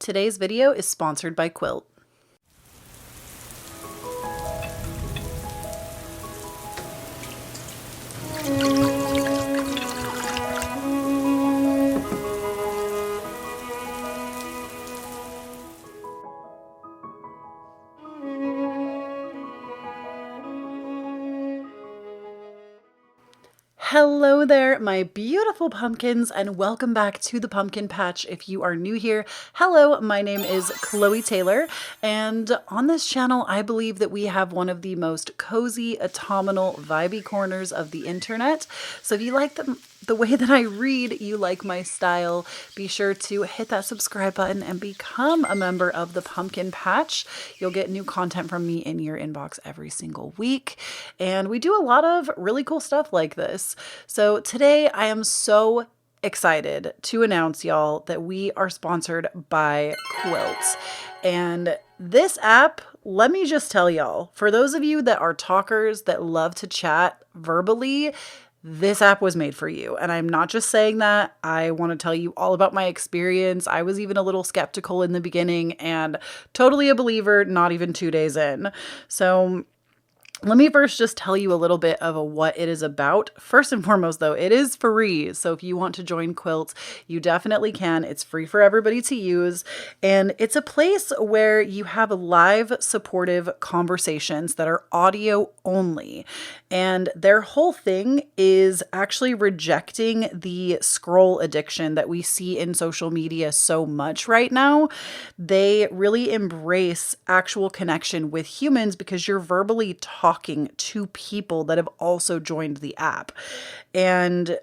Today's video is sponsored by Quilt. Hello there, my beautiful pumpkins, and welcome back to the pumpkin patch. If you are new here, hello, my name is Chloe Taylor, and on this channel, I believe that we have one of the most cozy, autumnal, vibey corners of the internet. So if you like the way that I read, you like my style, be sure to hit that subscribe button and become a member of the pumpkin patch. You'll get new content from me in your inbox every single week, and we do a lot of really cool stuff like this. So today I am so excited to announce, y'all, that we are sponsored by Quilt. And this app, let me just tell y'all, for those of you that are talkers that love to chat verbally, this app was made for you. And I'm not just saying that. I want to tell you all about my experience. I was even a little skeptical in the beginning and totally a believer, not even 2 days in. So let me first just tell you a little bit of what it is about. First and foremost, though, it is free. So if you want to join Quilt, you definitely can. It's free for everybody to use. And it's a place where you have live supportive conversations that are audio only. And their whole thing is actually rejecting the scroll addiction that we see in social media so much right now. They really embrace actual connection with humans because you're verbally talking to people that have also joined the app. And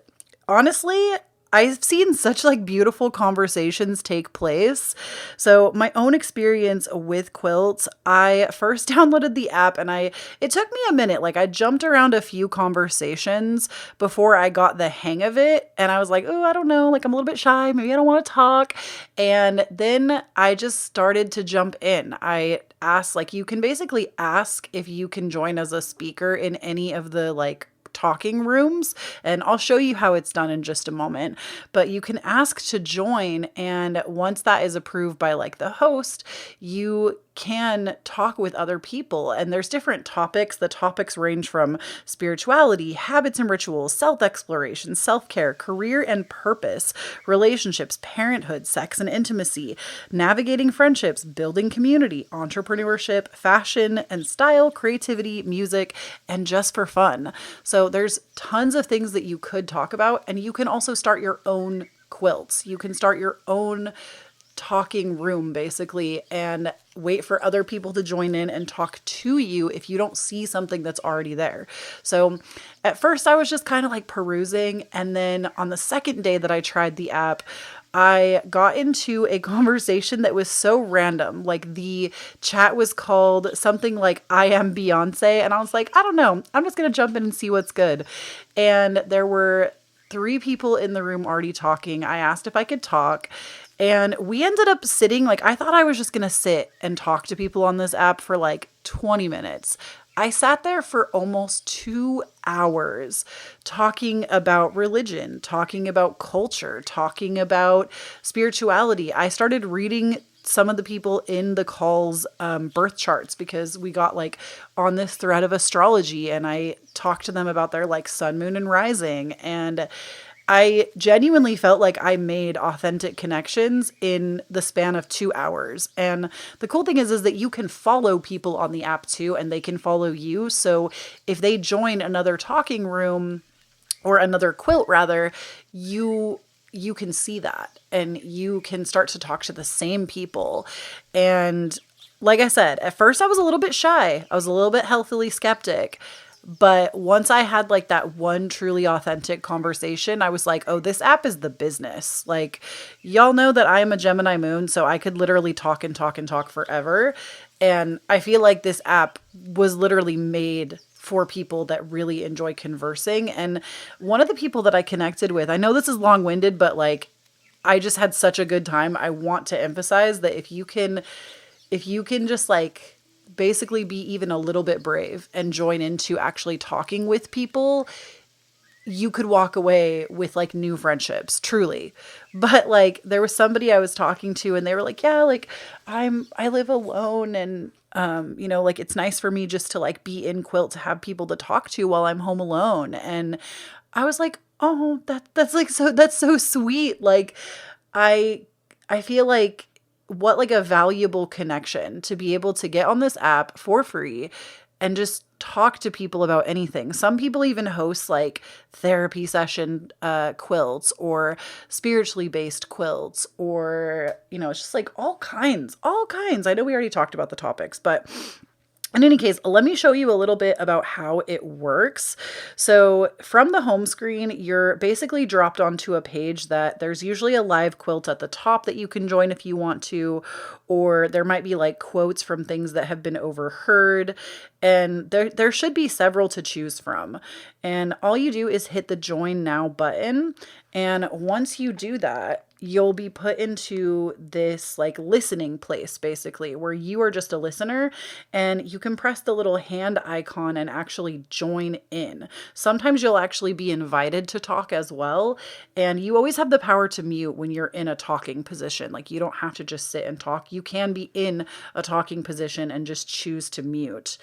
honestly, I've seen such beautiful conversations take place. So my own experience with Quilt, I first downloaded the app and it took me a minute. I jumped around a few conversations before I got the hang of it. And I was like, oh, I don't know. I'm a little bit shy. Maybe I don't want to talk. And then I just started to jump in. I asked, you can basically ask if you can join as a speaker in any of the talking rooms, and I'll show you how it's done in just a moment. But you can ask to join, and once that is approved by the host, you can talk with other people. And there's different topics. The topics range from spirituality, habits and rituals, self-exploration, self-care, career and purpose, relationships, parenthood, sex and intimacy, navigating friendships, building community, entrepreneurship, fashion and style, creativity, music, and just for fun. So there's tons of things that you could talk about, and you can also start your own quilts. You can start your own talking room basically and wait for other people to join in and talk to you if you don't see something that's already there. So at first I was just kind of perusing, and then on the second day that I tried the app, I got into a conversation that was so random. The chat was called something like I am Beyonce, and I was like, I don't know, I'm just gonna jump in and see what's good. And there were 3 people in the room already talking. I asked if I could talk, and we ended up sitting, I thought I was just going to sit and talk to people on this app for 20 minutes. I sat there for almost 2 hours talking about religion, talking about culture, talking about spirituality. I started reading some of the people in the call's birth charts because we got on this thread of astrology, and I talked to them about their sun, moon, and rising. And I genuinely felt like I made authentic connections in the span of 2 hours. And the cool thing is that you can follow people on the app too, and they can follow you. So if they join another talking room or another quilt rather, you can see that, and you can start to talk to the same people. And like I said, at first I was a little bit shy. I was a little bit healthily skeptic. But once I had that one truly authentic conversation, I was like, oh, this app is the business. Y'all know that I am a Gemini moon, so I could literally talk and talk and talk forever. And I feel like this app was literally made for people that really enjoy conversing. And one of the people that I connected with, I know this is long-winded, but I just had such a good time. I want to emphasize that if you can just basically be even a little bit brave and join into actually talking with people, you could walk away with like new friendships, truly. But like there was somebody I was talking to and they were like, yeah, like I live alone and you know, like it's nice for me just to like be in quilt to have people to talk to while I'm home alone. And I was like, oh, that's like that's so sweet. Like I I feel like what like a valuable connection to be able to get on this app for free and just talk to people about anything. Some people even host like therapy session quilts or spiritually based quilts or, you know, it's just like all kinds, all kinds. I know we already talked about the topics, but in any case, let me show you a little bit about how it works. So from the home screen, you're basically dropped onto a page that there's usually a live quilt at the top that you can join if you want to, or there might be like quotes from things that have been overheard. And there should be several to choose from. And all you do is hit the join now button. And once you do that, you'll be put into this like listening place basically where you are just a listener and you can press the little hand icon and actually join in. Sometimes you'll actually be invited to talk as well. And you always have the power to mute when you're in a talking position. Like you don't have to just sit and talk. You can be in a talking position and just choose to mute.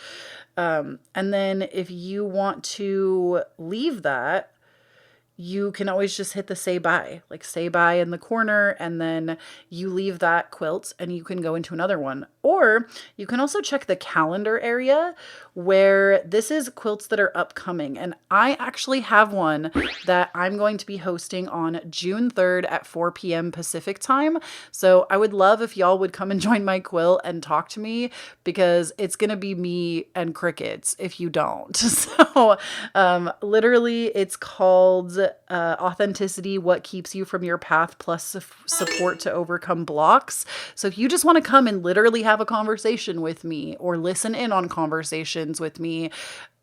And then if you want to leave that, you can always just hit the say bye, like say bye in the corner, and then you leave that quilt and you can go into another one. Or you can also check the calendar area where this is quilts that are upcoming. And I actually have one that I'm going to be hosting on June 3rd at 4 p.m. Pacific time. So I would love if y'all would come and join my quilt and talk to me because it's going to be me and crickets if you don't. So literally it's called Authenticity, What Keeps You From Your Path Plus Support to Overcome Blocks. So if you just want to come and literally have a conversation with me or listen in on conversations with me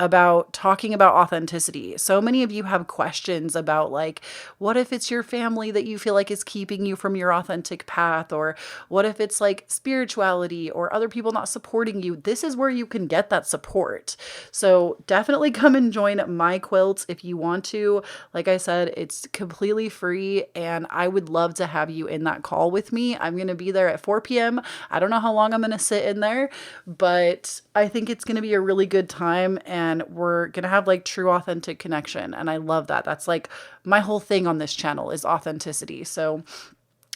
about talking about authenticity. So many of you have questions about like, what if it's your family that you feel like is keeping you from your authentic path? Or what if it's like spirituality or other people not supporting you? This is where you can get that support. So definitely come and join my quilts if you want to. Like I said, it's completely free and I would love to have you in that call with me. I'm going to be there at 4 p.m. I don't know how long I'm going to sit in there, but I think it's going to be a really good time and we're going to have like true authentic connection. And I love that. That's like my whole thing on this channel is authenticity. So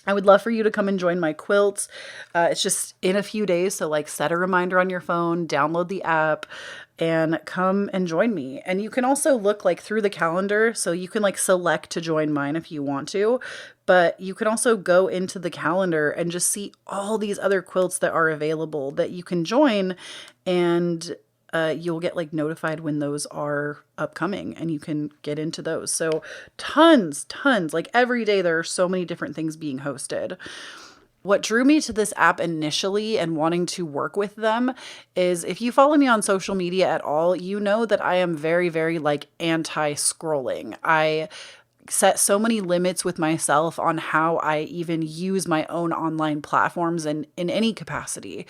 I would love for you to come and join my quilts. It's just in a few days. So like set a reminder on your phone, download the app and come and join me. And you can also look like through the calendar. So you can like select to join mine if you want to, but you can also go into the calendar and just see all these other quilts that are available that you can join, and you'll get like notified when those are upcoming and you can get into those. So tons, like every day there are so many different things being hosted. What drew me to this app initially and wanting to work with them is if you follow me on social media at all, you know that I am very, very like anti-scrolling. I set so many limits with myself on how I even use my own online platforms and in any capacity.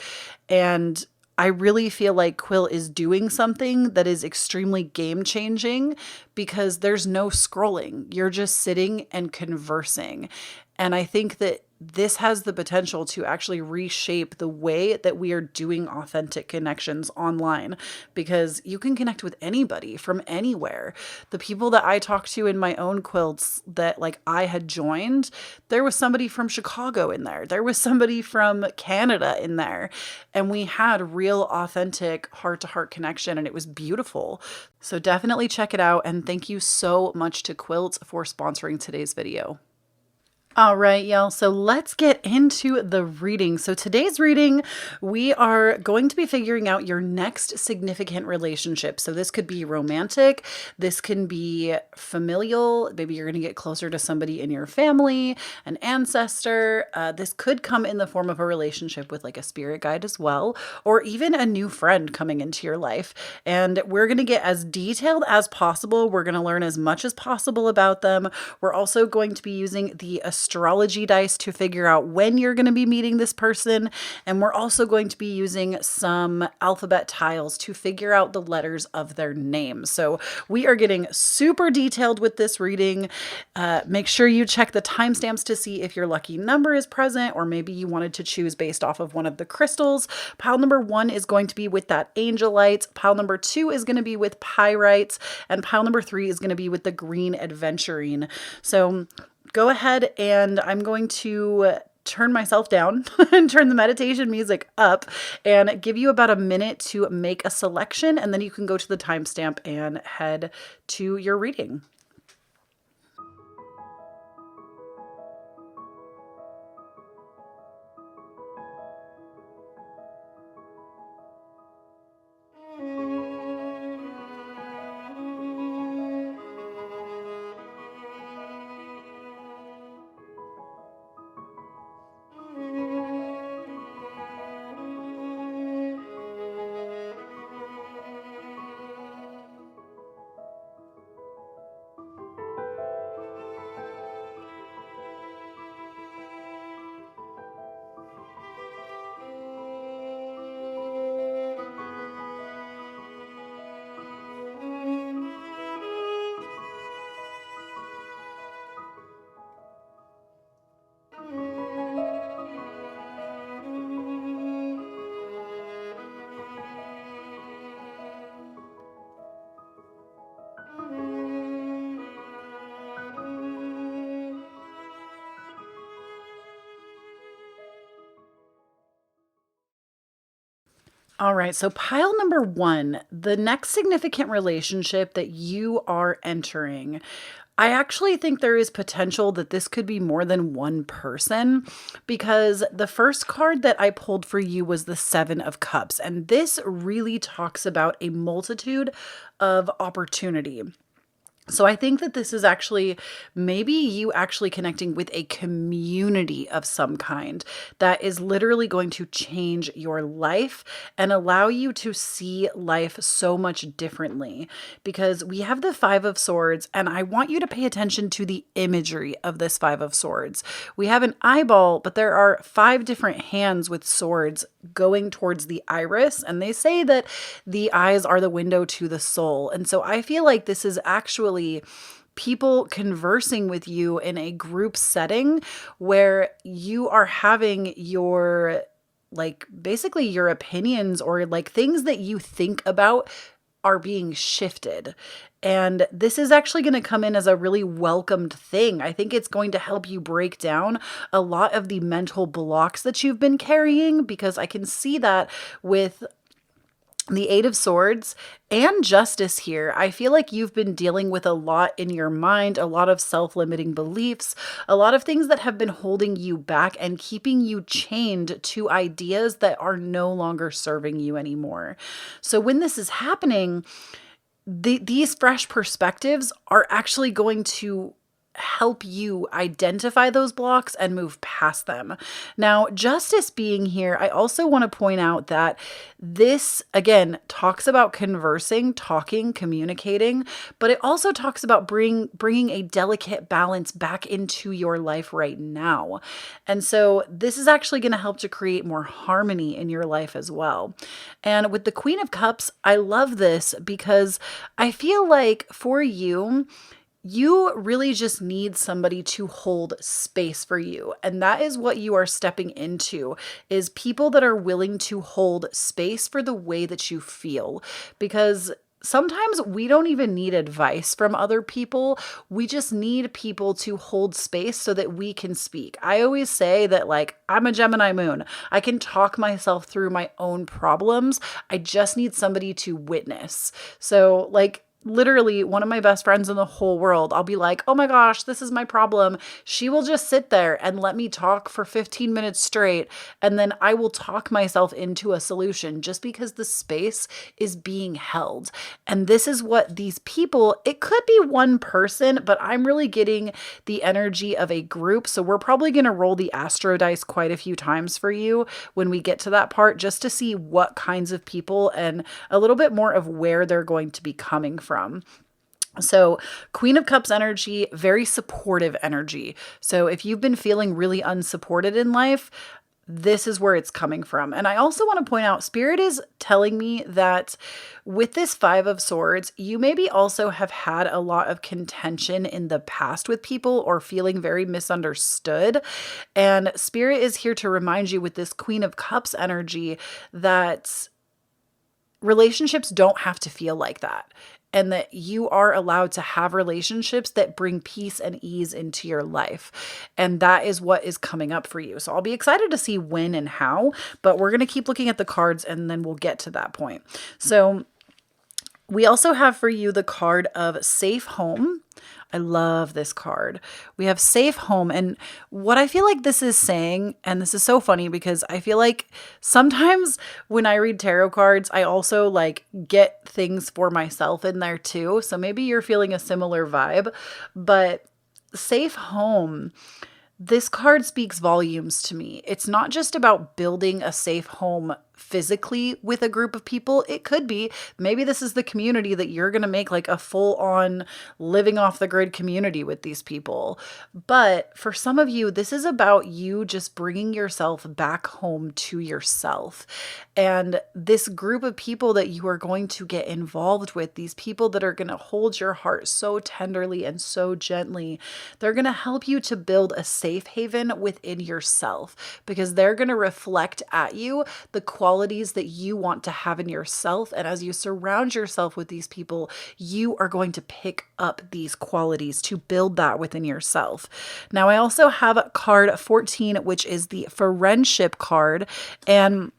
And I really feel like Quill is doing something that is extremely game changing because there's no scrolling. You're just sitting and conversing. And I think that this has the potential to actually reshape the way that we are doing authentic connections online, because you can connect with anybody from anywhere. The people that I talked to in my own quilts that like I had joined, there was somebody from Chicago in there. There was somebody from Canada in there. And we had real authentic heart-to-heart connection and it was beautiful. So definitely check it out. And thank you so much to Quilt for sponsoring today's video. All right, y'all. So let's get into the reading. So today's reading, we are going to be figuring out your next significant relationship. So this could be romantic. This can be familial. Maybe you're going to get closer to somebody in your family, an ancestor. This could come in the form of a relationship with like a spirit guide as well, or even a new friend coming into your life. And we're going to get as detailed as possible. We're going to learn as much as possible about them. We're also going to be using the astrology dice to figure out when you're going to be meeting this person. And we're also going to be using some alphabet tiles to figure out the letters of their name. So we are getting super detailed with this reading. Make sure you check the timestamps to see if your lucky number is present, or maybe you wanted to choose based off of one of the crystals. Pile number 1 is going to be with that angelite. Pile number 2 is going to be with pyrite, and pile number 3 is going to be with the green adventurine. So go ahead, and I'm going to turn myself down and turn the meditation music up and give you about a minute to make a selection, and then you can go to the timestamp and head to your reading. All right, so pile number 1, the next significant relationship that you are entering. I actually think there is potential that this could be more than one person, because the first card that I pulled for you was the 7 of Cups, and this really talks about a multitude of opportunity. So I think that this is actually maybe you actually connecting with a community of some kind that is literally going to change your life and allow you to see life so much differently, because we have the 5 of Swords, and I want you to pay attention to the imagery of this 5 of Swords. We have an eyeball, but there are 5 different hands with swords going towards the iris, and they say that the eyes are the window to the soul. And so I feel like this is actually people conversing with you in a group setting where you are having your, like, basically your opinions or like things that you think about are being shifted. And this is actually going to come in as a really welcomed thing. I think it's going to help you break down a lot of the mental blocks that you've been carrying, because I can see that with the 8 of Swords and Justice here. I feel like you've been dealing with a lot in your mind, a lot of self-limiting beliefs, a lot of things that have been holding you back and keeping you chained to ideas that are no longer serving you anymore. So when this is happening, these fresh perspectives are actually going to help you identify those blocks and move past them. Now, Justice being here, I also want to point out that this, again, talks about conversing, talking, communicating, but it also talks about bringing a delicate balance back into your life right now. And so this is actually going to help to create more harmony in your life as well. And with the Queen of Cups, I love this because I feel like for you, you really just need somebody to hold space for you. And that is what you are stepping into, is people that are willing to hold space for the way that you feel. Because sometimes we don't even need advice from other people. We just need people to hold space so that we can speak. I always say that, like, I'm a Gemini moon. I can talk myself through my own problems. I just need somebody to witness. So, like, literally one of my best friends in the whole world, I'll be like, oh my gosh, this is my problem. She will just sit there and let me talk for 15 minutes straight. And then I will talk myself into a solution just because the space is being held. And this is what these people, it could be one person, but I'm really getting the energy of a group. So we're probably going to roll the astro dice quite a few times for you when we get to that part, just to see what kinds of people and a little bit more of where they're going to be coming from. So Queen of Cups energy, very supportive energy. So if you've been feeling really unsupported in life, this is where it's coming from. And I also want to point out, Spirit is telling me that with this Five of Swords, you maybe also have had a lot of contention in the past with people or feeling very misunderstood. And Spirit is here to remind you with this Queen of Cups energy that relationships don't have to feel like that, and that you are allowed to have relationships that bring peace and ease into your life. And that is what is coming up for you. So I'll be excited to see when and how, but we're going to keep looking at the cards and then we'll get to that point. So we also have for you the card of Safe Home. I love this card. We have Safe Home. And what I feel like this is saying, and this is so funny because I feel like sometimes when I read tarot cards, I also like get things for myself in there too. So maybe you're feeling a similar vibe, but Safe Home, this card speaks volumes to me. It's not just about building a safe home physically with a group of people. It could be, maybe this is the community that you're going to make like a full on living off the grid community with these people. But for some of you, this is about you just bringing yourself back home to yourself. And this group of people that you are going to get involved with, these people that are going to hold your heart so tenderly and so gently, they're going to help you to build a safe haven within yourself, because they're going to reflect at you the qualities that you want to have in yourself. And as you surround yourself with these people, you are going to pick up these qualities to build that within yourself. Now, I also have card 14, which is the friendship card. And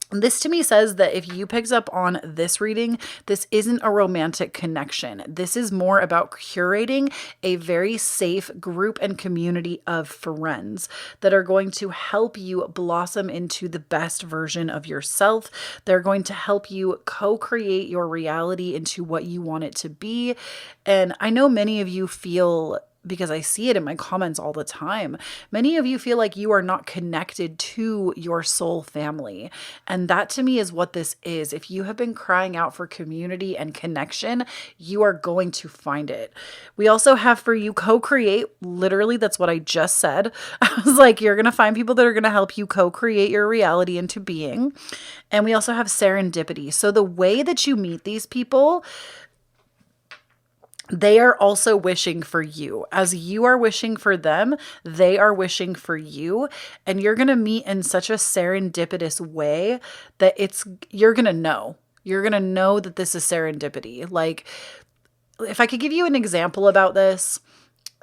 this to me says that if you picked up on this reading, this isn't a romantic connection. This is more about curating a very safe group and community of friends that are going to help you blossom into the best version of yourself. They're going to help you co-create your reality into what you want it to be. And I know many of you feel, because I see it in my comments all the time, many of you feel like you are not connected to your soul family. And that to me is what this is. If you have been crying out for community and connection, you are going to find it. We also have for you co-create. Literally, that's what I just said. I was like, you're going to find people that are going to help you co-create your reality into being. And we also have serendipity. So the way that you meet these people, they are also wishing for you. As you are wishing for them, they are wishing for you. And you're going to meet in such a serendipitous way that you're going to know. You're going to know that this is serendipity. Like, if I could give you an example about this,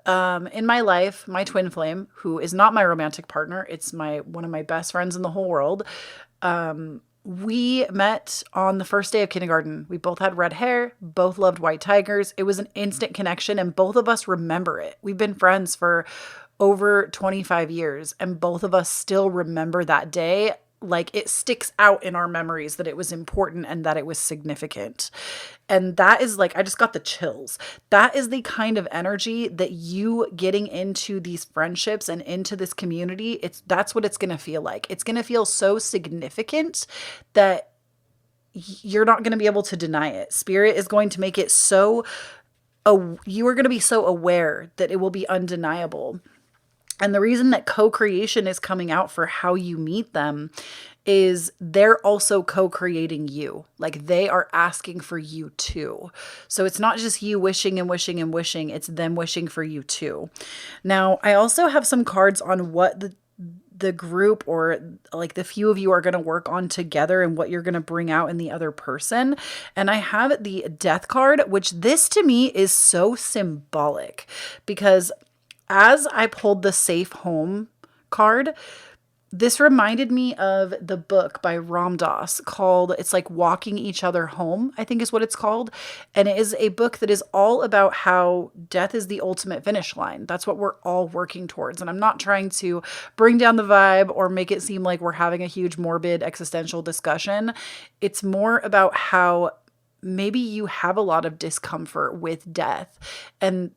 in my life, my twin flame, who is not my romantic partner, it's one of my best friends in the whole world. We met on the first day of kindergarten. We both had red hair, both loved white tigers. It was an instant connection, and both of us remember it. We've been friends for over 25 years, and both of us still remember that day. Like, it sticks out in our memories that it was important and that it was significant. And that is like, I just got the chills. That is the kind of energy that you getting into these friendships and into this community, that's what it's going to feel like. It's going to feel so significant that you're not going to be able to deny it. Spirit is going to make it so, you are going to be so aware that it will be undeniable. And the reason that co-creation is coming out for how you meet them is they're also co-creating you. Like, they are asking for you too. So it's not just you wishing and wishing and wishing, it's them wishing for you too. Now, I also have some cards on what the group, or like the few of you, are going to work on together and what you're going to bring out in the other person. And I have the Death card, which this to me is so symbolic, because as I pulled the Safe Home card, this reminded me of the book by Ram Dass called, it's like Walking Each Other Home, I think is what it's called. And it is a book that is all about how death is the ultimate finish line. That's what we're all working towards. And I'm not trying to bring down the vibe or make it seem like we're having a huge morbid existential discussion. It's more about how maybe you have a lot of discomfort with death, and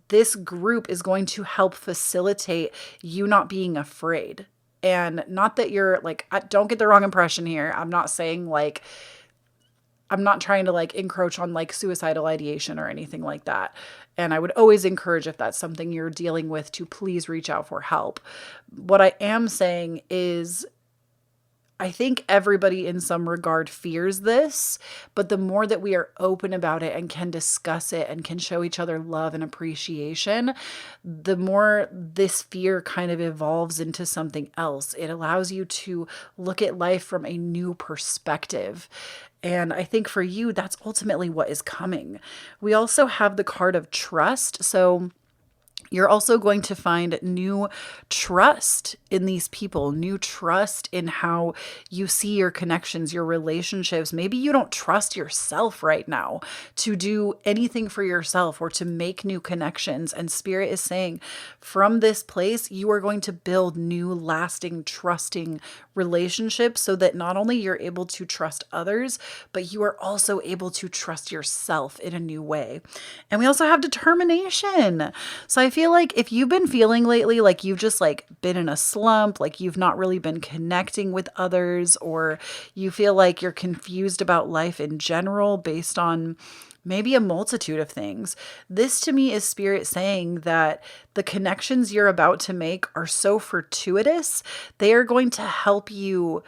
this group is going to help facilitate you not being afraid. And not that you're like, don't get the wrong impression here. I'm not saying like, I'm not trying to like encroach on like suicidal ideation or anything like that. And I would always encourage, if that's something you're dealing with, to please reach out for help. What I am saying is, I think everybody in some regard fears this, but the more that we are open about it and can discuss it and can show each other love and appreciation, the more this fear kind of evolves into something else. It allows you to look at life from a new perspective. And I think for you, that's ultimately what is coming. We also have the card of trust. So you're also going to find new trust in these people, new trust in how you see your connections, your relationships. Maybe you don't trust yourself right now to do anything for yourself or to make new connections. And Spirit is saying, from this place, you are going to build new, lasting, trusting relationships so that not only you're able to trust others, but you are also able to trust yourself in a new way. And we also have determination. So I feel like if you've been feeling lately like you've just like been in a slump, like you've not really been connecting with others, or you feel like you're confused about life in general based on maybe a multitude of things, this to me is Spirit saying that the connections you're about to make are so fortuitous. They are going to help you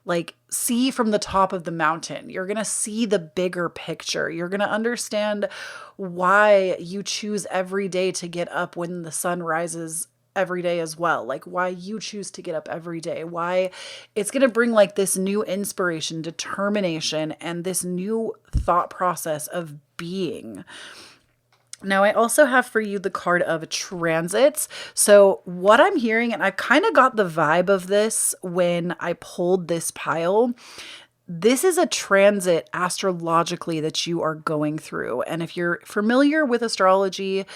like see from the top of the mountain. You're going to see the bigger picture. You're going to understand why you choose every day to get up when the sun rises every day as well. Like why you choose to get up every day, why it's going to bring like this new inspiration, determination, and this new thought process of being. Now, I also have for you the card of transits. So what I'm hearing, and I kind of got the vibe of this when I pulled this pile, this is a transit astrologically that you are going through. And if you're familiar with astrology,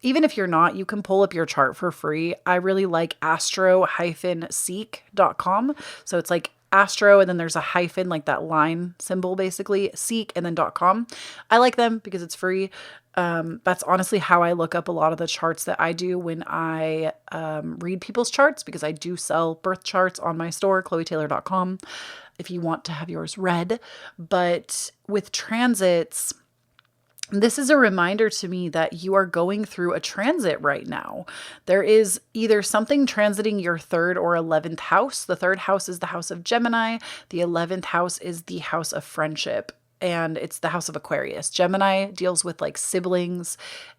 even if you're not, you can pull up your chart for free. I really like astro-seek.com. So it's like astro and then there's a hyphen, like that line symbol basically, seek and then .com. I like them because it's free. That's honestly how I look up a lot of the charts that I do when I read people's charts, because I do sell birth charts on my store, KhloeTaylor.com, if you want to have yours read. But with transits, this is a reminder to me that you are going through a transit right now. There is either something transiting your 3rd or 11th house. The 3rd house is the house of Gemini. The 11th house is the house of friendship. And it's the house of Aquarius. Gemini deals with like siblings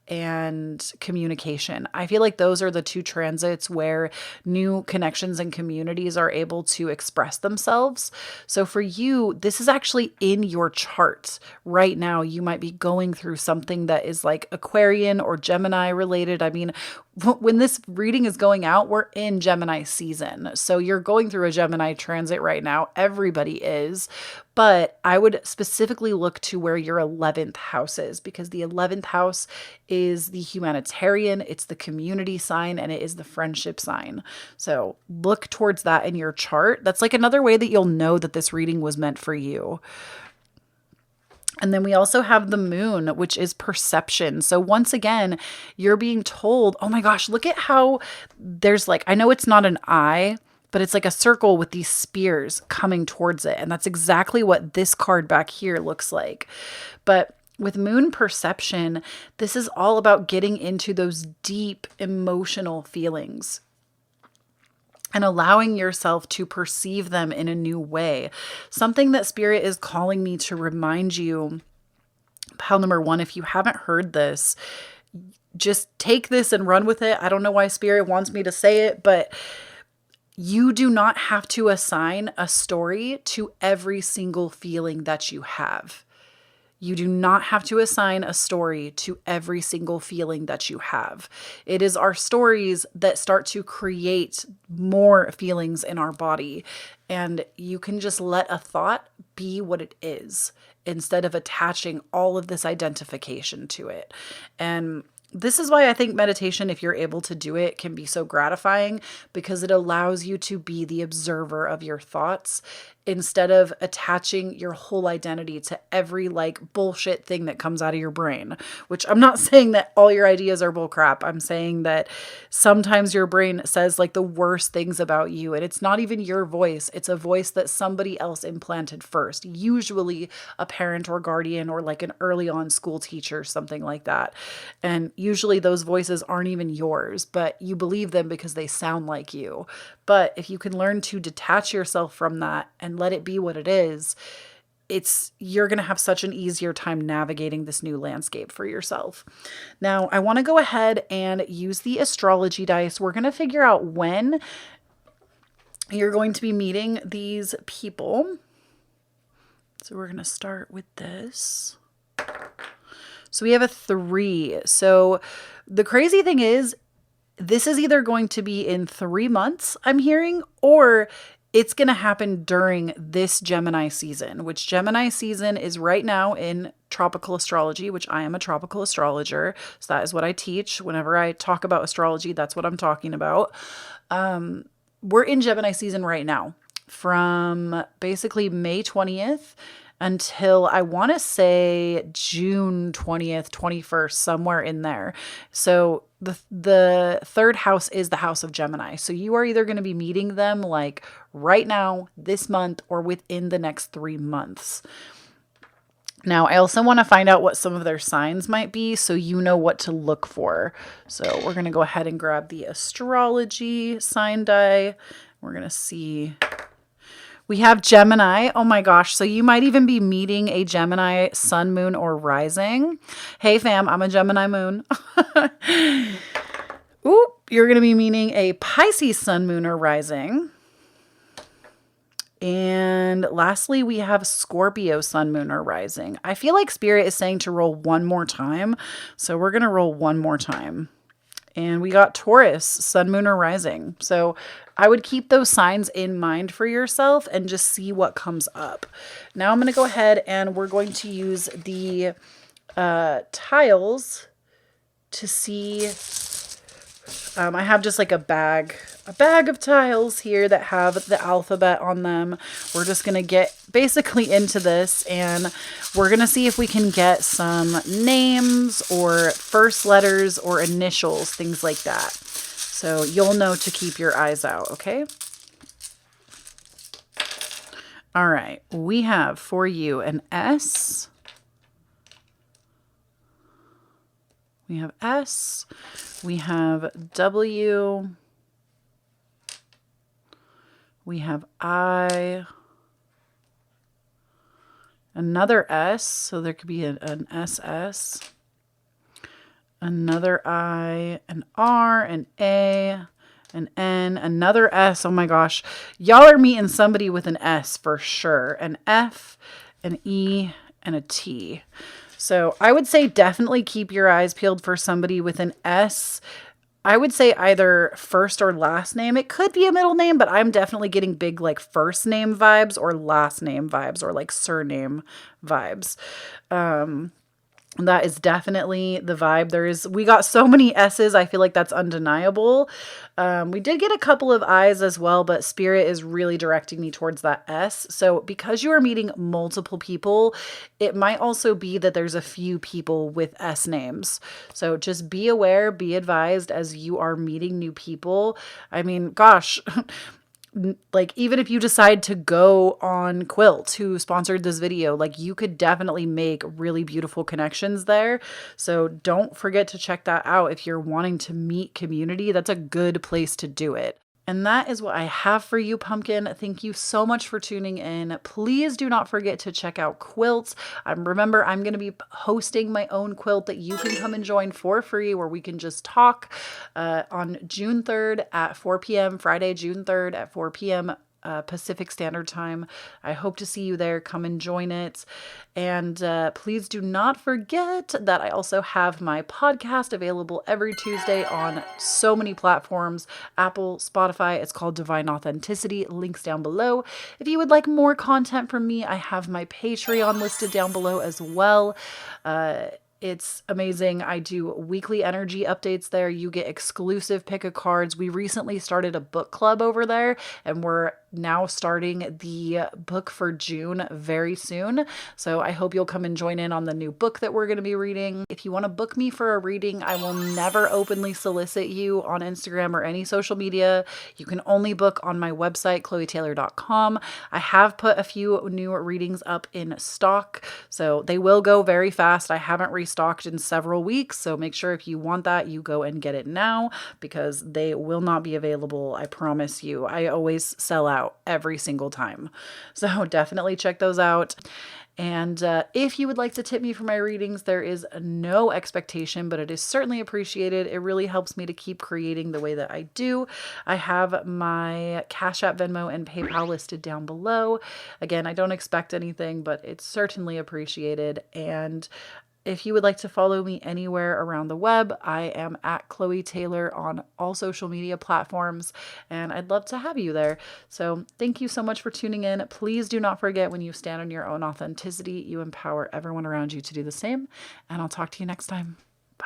and communication. I feel like those are the two transits where new connections and communities are able to express themselves. So for you, this is actually in your chart right now. You might be going through something that is like Aquarian or Gemini related. I mean, when this reading is going out, we're in Gemini season. So you're going through a Gemini transit right now. Everybody is. But I would specifically look to where your 11th house is, because the 11th house is the humanitarian, it's the community sign, and it is the friendship sign. So look towards that in your chart. That's like another way that you'll know that this reading was meant for you. And then we also have the moon, which is perception. So once again, you're being told, oh my gosh, look at how there's like, I know it's not an eye, but it's like a circle with these spears coming towards it. And that's exactly what this card back here looks like. But with moon perception, this is all about getting into those deep emotional feelings and allowing yourself to perceive them in a new way. Something that Spirit is calling me to remind you, pile number 1, if you haven't heard this, just take this and run with it. I don't know why Spirit wants me to say it, but you do not have to assign a story to every single feeling that you have. You do not have to assign a story to every single feeling that you have. It is our stories that start to create more feelings in our body. And you can just let a thought be what it is instead of attaching all of this identification to it. And this is why I think meditation, if you're able to do it, can be so gratifying, because it allows you to be the observer of your thoughts instead of attaching your whole identity to every like bullshit thing that comes out of your brain, which I'm not saying that all your ideas are bullcrap. I'm saying that sometimes your brain says like the worst things about you, and it's not even your voice. It's a voice that somebody else implanted first, usually a parent or guardian or like an early on school teacher, something like that. And usually those voices aren't even yours, but you believe them because they sound like you. But if you can learn to detach yourself from that and let it be what it is, you're going to have such an easier time navigating this new landscape for yourself. Now, I want to go ahead and use the astrology dice. We're going to figure out when you're going to be meeting these people. So we're going to start with this. So we have a 3. So the crazy thing is, this is either going to be in 3 months, I'm hearing, or it's going to happen during this Gemini season, which Gemini season is right now in tropical astrology, which I am a tropical astrologer. So that is what I teach. Whenever I talk about astrology, that's what I'm talking about. We're in Gemini season right now from basically May 20th until I want to say June 20th, 21st, somewhere in there. So the third house is the house of Gemini. So you are either going to be meeting them like right now, this month, or within the next 3 months. Now, I also want to find out what some of their signs might be so you know what to look for. So we're going to go ahead and grab the astrology sign die. We're going to see. We have Gemini. Oh my gosh. So you might even be meeting a Gemini sun, moon, or rising. Hey fam, I'm a Gemini moon. Ooh, you're going to be meeting a Pisces sun, moon, or rising. And lastly, we have Scorpio sun, moon, or rising. I feel like Spirit is saying to roll one more time. So we're going to roll one more time. And we got Taurus, sun, moon, or rising. So I would keep those signs in mind for yourself and just see what comes up. Now I'm going to go ahead and we're going to use the tiles to see. I have just like a bag of tiles here that have the alphabet on them. We're just going to get basically into this, and we're going to see if we can get some names or first letters or initials, things like that. So you'll know to keep your eyes out, okay? All right, we have for you an S. We have S. We have W. We have I. Another S, so there could be an SS. Another I, an R, an A, an N, another S. Oh my gosh. Y'all are meeting somebody with an S for sure. An F, an E, and a T. So I would say definitely keep your eyes peeled for somebody with an S. I would say either first or last name. It could be a middle name, but I'm definitely getting big like first name vibes or last name vibes or like surname vibes. That is definitely the vibe. We got so many S's. I feel like that's undeniable. We did get a couple of I's as well, but Spirit is really directing me towards that S. So because you are meeting multiple people, it might also be that there's a few people with S names. So just be aware, be advised as you are meeting new people. I mean, gosh, like even if you decide to go on Quilt, who sponsored this video, like you could definitely make really beautiful connections there. So don't forget to check that out. If you're wanting to meet community, that's a good place to do it. And that is what I have for you, Pumpkin. Thank you so much for tuning in. Please do not forget to check out quilts. Remember, I'm going to be hosting my own quilt that you can come and join for free, where we can just talk on June 3rd at 4 p.m., Friday, June 3rd at 4 p.m. Pacific Standard Time. I hope to see you there. Come and join it. And please do not forget that I also have my podcast available every Tuesday on so many platforms, Apple, Spotify. It's called Divine Authenticity. Links down below. If you would like more content from me, I have my Patreon listed down below as well. It's amazing. I do weekly energy updates there. You get exclusive pick a cards. We recently started a book club over there, and we're now starting the book for June very soon. So I hope you'll come and join in on the new book that we're going to be reading. If you want to book me for a reading, I will never openly solicit you on Instagram or any social media. You can only book on my website, KhloeTaylor.com. I have put a few new readings up in stock, so they will go very fast. I haven't restocked in several weeks, so make sure if you want that, you go and get it now, because they will not be available. I promise you. I always sell out every single time. So definitely check those out. And if you would like to tip me for my readings, there is no expectation, but it is certainly appreciated. It really helps me to keep creating the way that I do. I have my Cashapp, Venmo, and PayPal listed down below. Again, I don't expect anything, but it's certainly appreciated. And if you would like to follow me anywhere around the web, I am at Kloee Taylor on all social media platforms, and I'd love to have you there. So thank you so much for tuning in. Please do not forget, when you stand on your own authenticity, you empower everyone around you to do the same, and I'll talk to you next time. Bye.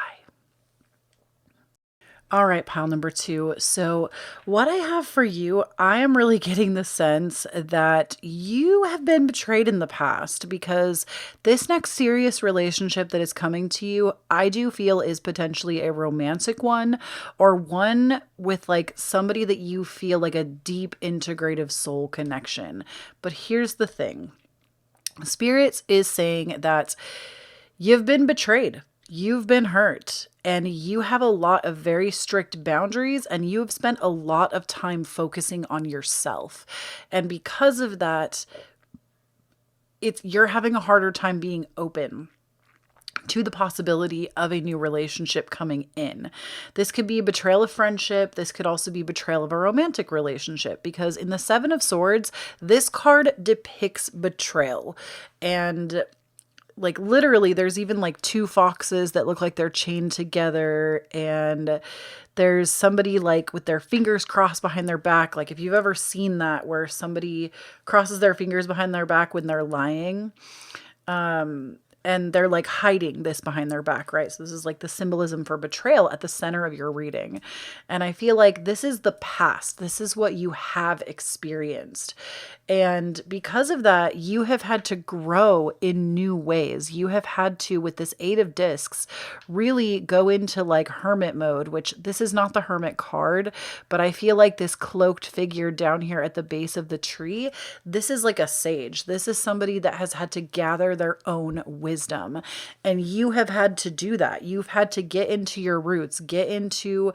All right, pile number 2. So what I have for you, I am really getting the sense that you have been betrayed in the past, because this next serious relationship that is coming to you, I do feel is potentially a romantic one, or one with like somebody that you feel like a deep integrative soul connection. But here's the thing. Spirits is saying that you've been betrayed. You've been hurt, and you have a lot of very strict boundaries, and you have spent a lot of time focusing on yourself. And because of that, you're having a harder time being open to the possibility of a new relationship coming in. This could be a betrayal of friendship. This could also be betrayal of a romantic relationship, because in the Seven of Swords, this card depicts betrayal. And like literally there's even like 2 foxes that look like they're chained together, and there's somebody like with their fingers crossed behind their back. Like if you've ever seen that, where somebody crosses their fingers behind their back when they're lying, and they're like hiding this behind their back, right? So this is like the symbolism for betrayal at the center of your reading. And I feel like this is the past. This is what you have experienced. And because of that, you have had to grow in new ways. You have had to, with this 8 of discs, really go into like hermit mode, which this is not the hermit card, but I feel like this cloaked figure down here at the base of the tree, this is like a sage. This is somebody that has had to gather their own wisdom. And you have had to do that. You've had to get into your roots, get into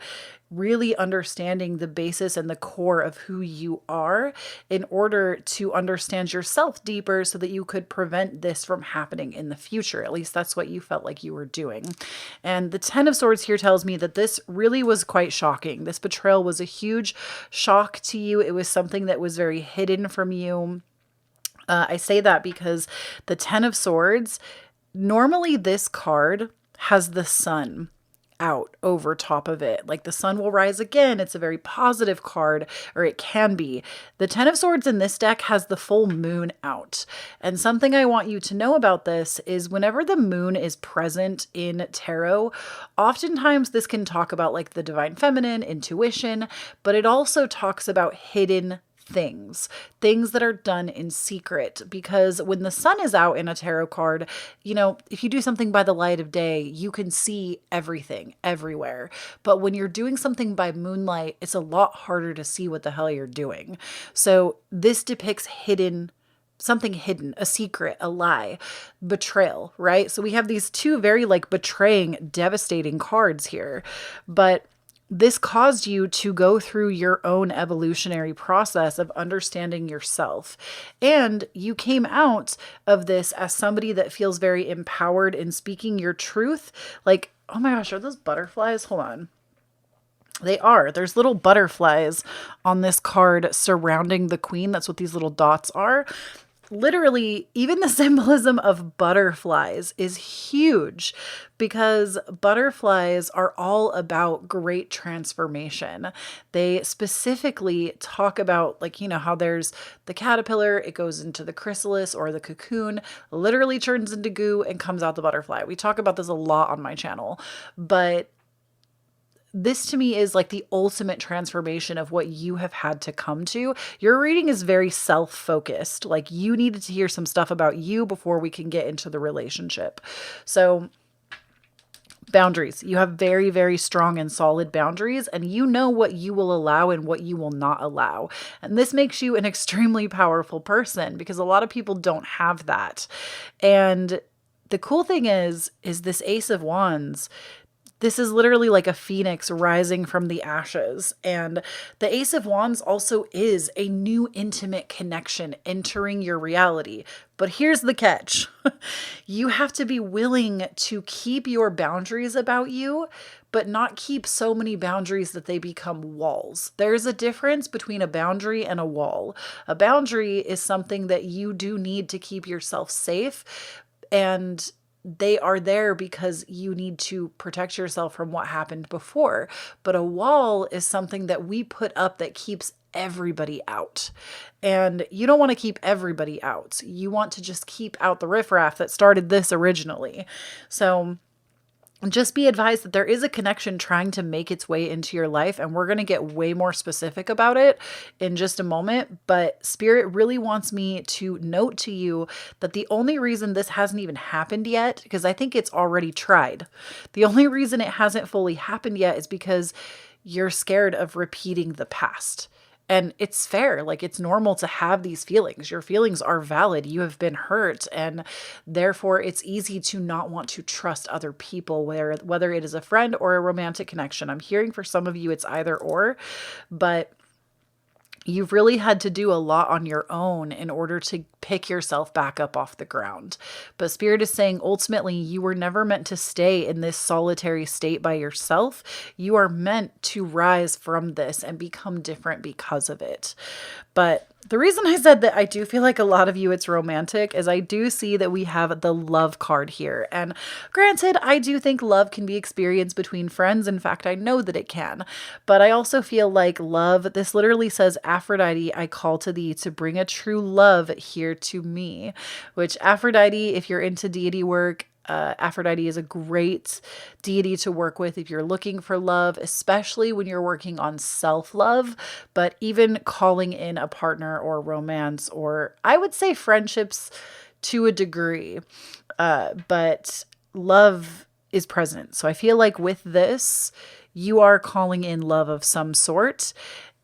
really understanding the basis and the core of who you are in order to understand yourself deeper, so that you could prevent this from happening in the future. At least that's what you felt like you were doing. And the 10 of Swords here tells me that this really was quite shocking. This betrayal was a huge shock to you. It was something that was very hidden from you. I say that because the 10 of Swords, normally this card has the sun out over top of it. Like the sun will rise again. It's a very positive card, or it can be. The 10 of Swords in this deck has the full moon out. And something I want you to know about this is whenever the moon is present in tarot, oftentimes this can talk about like the divine feminine, intuition, but it also talks about hidden things that are done in secret. Because when the sun is out in a tarot card, you know, if you do something by the light of day, you can see everything everywhere. But when you're doing something by moonlight, it's a lot harder to see what the hell you're doing. So this depicts something hidden, a secret, a lie, betrayal, right? So we have these 2 very like betraying, devastating cards here. But this caused you to go through your own evolutionary process of understanding yourself. And you came out of this as somebody that feels very empowered in speaking your truth. Like, oh my gosh, are those butterflies? Hold on. They are. There's little butterflies on this card surrounding the queen. That's what these little dots are. literally, even the symbolism of butterflies is huge because butterflies are all about great transformation. They specifically talk about, like, how there's the caterpillar, it goes into the chrysalis or the cocoon, literally turns into goo and comes out the butterfly. We talk about this a lot on my channel, but this to me is like the ultimate transformation of what you have had to come to. Your reading is very self-focused. Like, you needed to hear some stuff about you before we can get into the relationship. So boundaries. You have very, very strong and solid boundaries, and you know what you will allow and what you will not allow. And this makes you an extremely powerful person because a lot of people don't have that. And the cool thing is this Ace of Wands, this is literally like a phoenix rising from the ashes. And the Ace of Wands also is a new intimate connection entering your reality. But here's the catch. You have to be willing to keep your boundaries about you, but not keep so many boundaries that they become walls. There's a difference between a boundary and a wall. A boundary is something that you do need to keep yourself safe, and they are there because you need to protect yourself from what happened before. But a wall is something that we put up that keeps everybody out. And you don't want to keep everybody out. You want to just keep out the riffraff that started this originally. So just be advised that there is a connection trying to make its way into your life, and we're going to get way more specific about it in just a moment. But Spirit really wants me to note to you that the only reason this hasn't even happened yet, because I think it's already tried, the only reason it hasn't fully happened yet is because you're scared of repeating the past. And it's fair. Like, it's normal to have these feelings. Your feelings are valid. You have been hurt. And therefore, it's easy to not want to trust other people, whether it is a friend or a romantic connection. I'm hearing for some of you, it's either or, but you've really had to do a lot on your own in order to pick yourself back up off the ground. But Spirit is saying, ultimately, you were never meant to stay in this solitary state by yourself. You are meant to rise from this and become different because of it. But the reason I said that I do feel like a lot of you it's romantic is I do see that we have the love card here. And granted, I do think love can be experienced between friends. In fact, I know that it can. But I also feel like love, this literally says, Aphrodite, I call to thee to bring a true love here to me. Which Aphrodite, if you're into deity work, Aphrodite is a great deity to work with if you're looking for love, especially when you're working on self-love, but even calling in a partner or romance, or I would say friendships to a degree. But love is present. So I feel like with this, you are calling in love of some sort.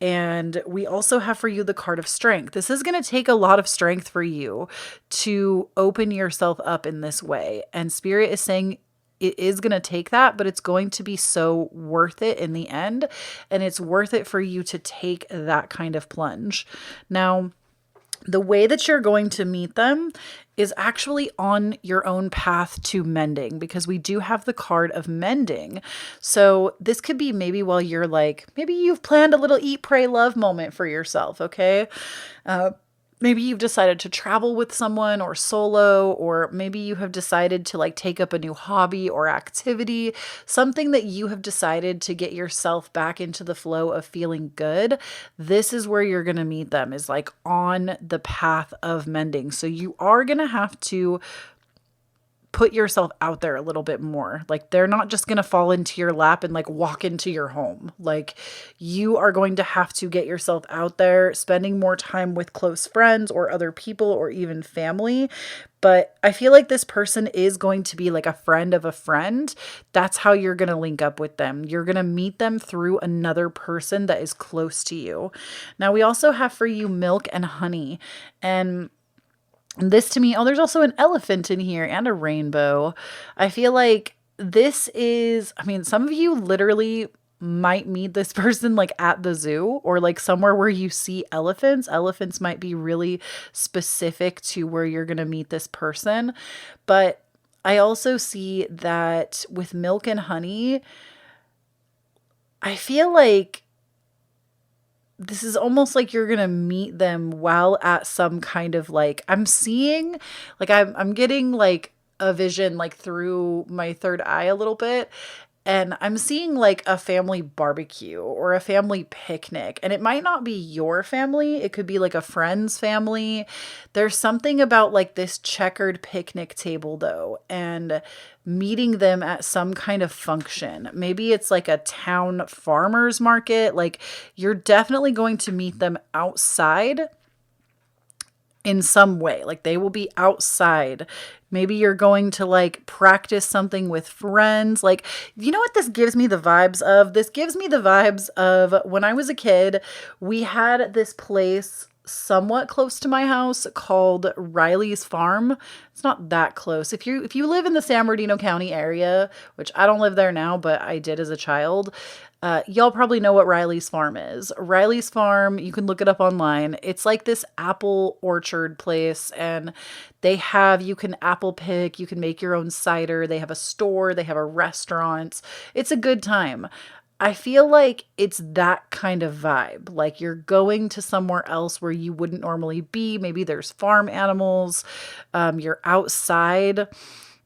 And we also have for you the card of strength. This is going to take a lot of strength for you to open yourself up in this way. And Spirit is saying it is going to take that, but it's going to be so worth it in the end. And it's worth it for you to take that kind of plunge. Now, the way that you're going to meet them is actually on your own path to mending, because we do have the card of mending. So this could be maybe while you're like, maybe you've planned a little eat, pray, love moment for yourself. Okay. Maybe you've decided to travel with someone or solo, or maybe you have decided to like take up a new hobby or activity, something that you have decided to get yourself back into the flow of feeling good. This is where you're going to meet them, is like on the path of mending. So you are going to have to put yourself out there a little bit more. Like, they're not just going to fall into your lap and like walk into your home. Like, you are going to have to get yourself out there, spending more time with close friends or other people or even family. But I feel like this person is going to be like a friend of a friend. That's how you're going to link up with them. You're going to meet them through another person that is close to you. Now, we also have for you milk and honey. And this to me, oh, there's also an elephant in here and a rainbow. I feel like this is, I mean, some of you literally might meet this person like at the zoo or like somewhere where you see elephants. Elephants might be really specific to where you're going to meet this person. But I also see that with milk and honey, I feel like this is almost like you're going to meet them while at some kind of like, I'm seeing, like I'm getting like a vision like through my third eye a little bit. And I'm seeing like a family barbecue or a family picnic. And it might not be your family. It could be like a friend's family. There's something about like this checkered picnic table though, and meeting them at some kind of function. Maybe it's like a town farmer's market. Like you're definitely going to meet them outside in some way. Like they will be outside. Maybe you're going to like practice something with friends. Like, you know what this gives me the vibes of? This gives me the vibes of when I was a kid, we had this place somewhat close to my house called Riley's Farm. It's not that close. If you live in the San Bernardino County area, which I don't live there now, but I did as a child, y'all probably know what Riley's Farm is. Riley's Farm, you can look it up online. It's like this apple orchard place, and you can apple pick, you can make your own cider. They have a store, they have a restaurant. It's a good time. I feel like it's that kind of vibe. Like you're going to somewhere else where you wouldn't normally be. Maybe there's farm animals. You're outside.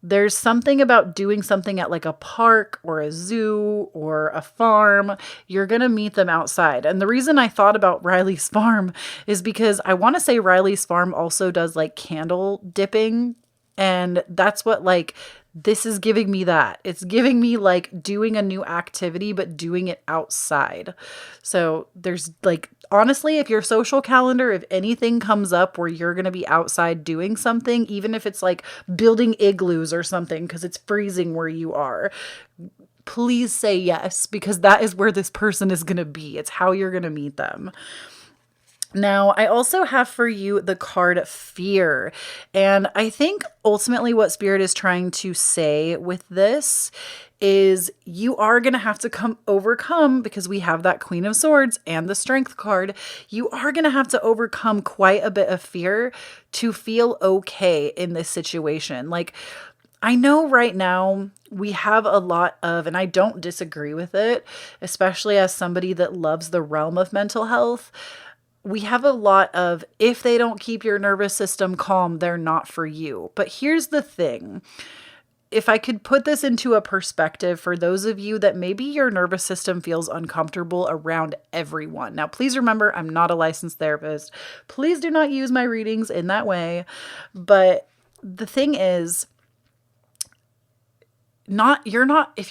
There's something about doing something at like a park or a zoo or a farm. You're going to meet them outside. And the reason I thought about Riley's Farm is because I want to say Riley's Farm also does like candle dipping. And that's what like this is giving me that. It's giving me like doing a new activity, but doing it outside. So there's like, honestly, if your social calendar, if anything comes up where you're going to be outside doing something, even if it's like building igloos or something because it's freezing where you are, please say yes, because that is where this person is going to be. It's how you're going to meet them. Now, I also have for you the card Fear. And I think ultimately what Spirit is trying to say with this is you are going to have to overcome, because we have that Queen of Swords and the Strength card. You are going to have to overcome quite a bit of fear to feel okay in this situation. Like, I know right now we have a lot of, and I don't disagree with it, especially as somebody that loves the realm of mental health. We have a lot of, if they don't keep your nervous system calm, they're not for you. But here's the thing. If I could put this into a perspective for those of you that maybe your nervous system feels uncomfortable around everyone. Now, please remember, I'm not a licensed therapist. Please do not use my readings in that way. But the thing is, if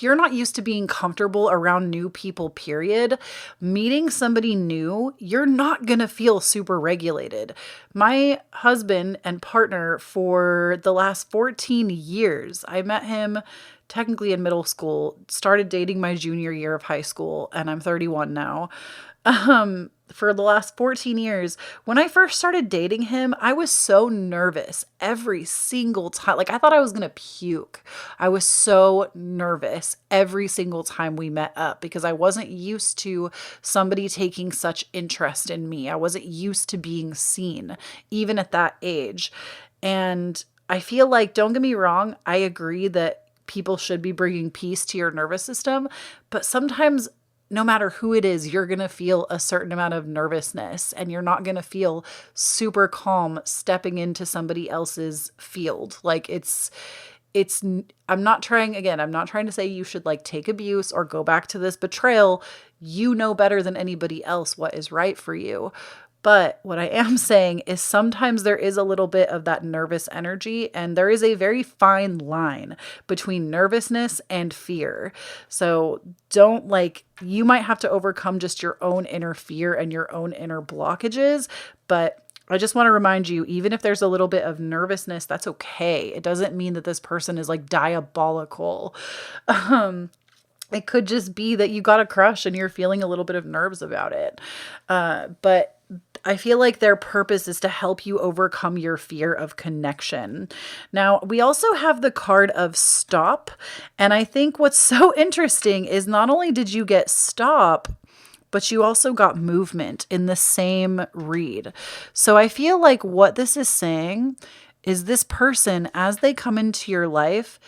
you're not used to being comfortable around new people, period, meeting somebody new, you're not going to feel super regulated. My husband and partner for the last 14 years, I met him technically in middle school, started dating my junior year of high school, and I'm 31 now. For the last 14 years, when I first started dating him, I was so nervous every single time. Like I thought I was going to puke. I was so nervous every single time we met up because I wasn't used to somebody taking such interest in me. I wasn't used to being seen, even at that age. And I feel like, don't get me wrong, I agree that people should be bringing peace to your nervous system, but sometimes no matter who it is, you're going to feel a certain amount of nervousness and you're not going to feel super calm stepping into somebody else's field. Like I'm not trying to say you should like take abuse or go back to this betrayal. You know better than anybody else what is right for you. But what I am saying is sometimes there is a little bit of that nervous energy, and there is a very fine line between nervousness and fear. So you might have to overcome just your own inner fear and your own inner blockages. But I just want to remind you, even if there's a little bit of nervousness, that's okay. It doesn't mean that this person is like diabolical. It could just be that you got a crush and you're feeling a little bit of nerves about it. But I feel like their purpose is to help you overcome your fear of connection. Now, we also have the card of Stop. And I think what's so interesting is not only did you get Stop, but you also got Movement in the same read. So I feel like what this is saying is this person, as they come into your life,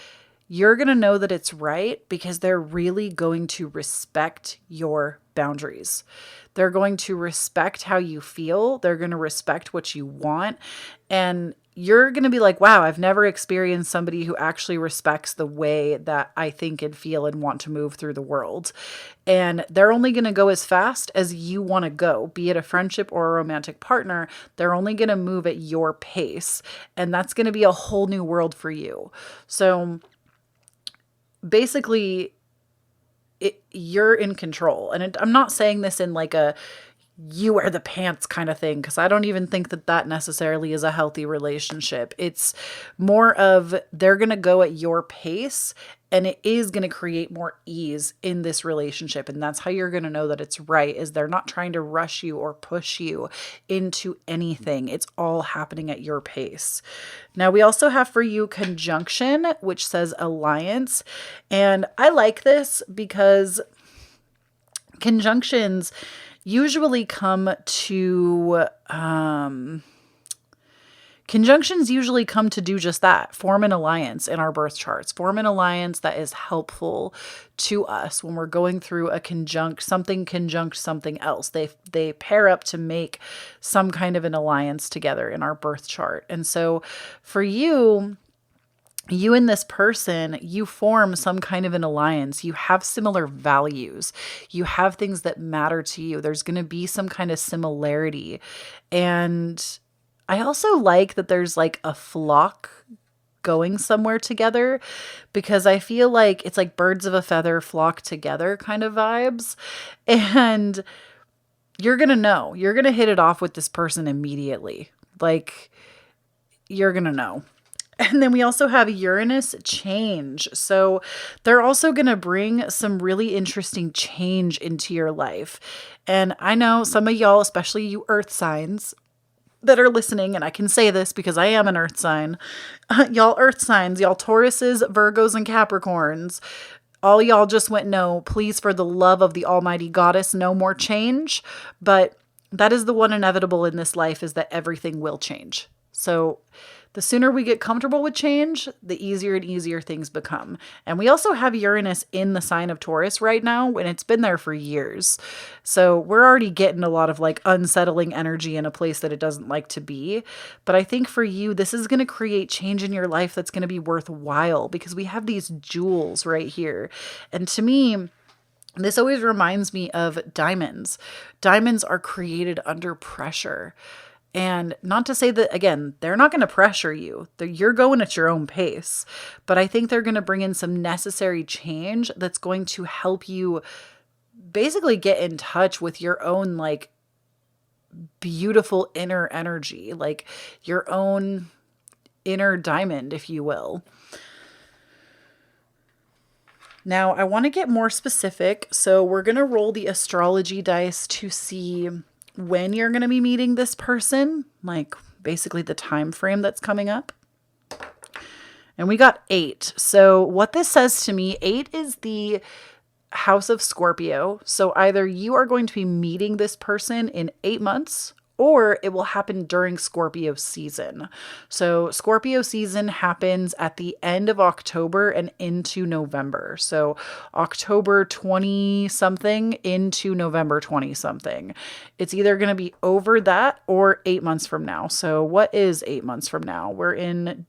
you're going to know that it's right because they're really going to respect your boundaries. They're going to respect how you feel. They're going to respect what you want. And you're going to be like, wow, I've never experienced somebody who actually respects the way that I think and feel and want to move through the world. And they're only going to go as fast as you want to go, be it a friendship or a romantic partner. They're only going to move at your pace. And that's going to be a whole new world for you. So basically, you're in control. And I'm not saying this in like a you wear the pants kind of thing, because I don't even think that that necessarily is a healthy relationship. It's more of they're going to go at your pace, and it is going to create more ease in this relationship. And that's how you're going to know that it's right, is they're not trying to rush you or push you into anything. It's all happening at your pace. Now, we also have for you conjunction, which says alliance. And I like this because conjunctions usually come to do just that, form an alliance in our birth charts, form an alliance that is helpful to us when we're going through a something conjunct something else. They pair up to make some kind of an alliance together in our birth chart. And so for you and this person, you form some kind of an alliance. You have similar values. You have things that matter to you. There's going to be some kind of similarity. And I also like that there's like a flock going somewhere together, because I feel like it's like birds of a feather flock together kind of vibes. And you're going to hit it off with this person immediately. Like, you're going to know. And then we also have Uranus change. So they're also going to bring some really interesting change into your life. And I know some of y'all, especially you earth signs that are listening, and I can say this because I am an earth sign. Y'all earth signs, y'all Tauruses, Virgos, and Capricorns, all y'all just went, no, please, for the love of the almighty goddess, no more change. But that is the one inevitable in this life, is that everything will change. So the sooner we get comfortable with change, the easier and easier things become. And we also have Uranus in the sign of Taurus right now, and it's been there for years. So we're already getting a lot of like unsettling energy in a place that it doesn't like to be. But I think for you, this is going to create change in your life that's going to be worthwhile, because we have these jewels right here. And to me, this always reminds me of diamonds. Diamonds are created under pressure. And not to say that, again, they're not going to pressure you. You're going at your own pace. But I think they're going to bring in some necessary change that's going to help you basically get in touch with your own, like, beautiful inner energy, like your own inner diamond, if you will. Now, I want to get more specific. So we're going to roll the astrology dice to see when you're going to be meeting this person, like basically the time frame that's coming up. And we got 8. So what this says to me, 8 is the house of Scorpio. So either you are going to be meeting this person in 8 months, or it will happen during Scorpio season. So Scorpio season happens at the end of October and into November. So October 20 something into November 20 something. It's either going to be over that or 8 months from now. So what is 8 months from now? We're in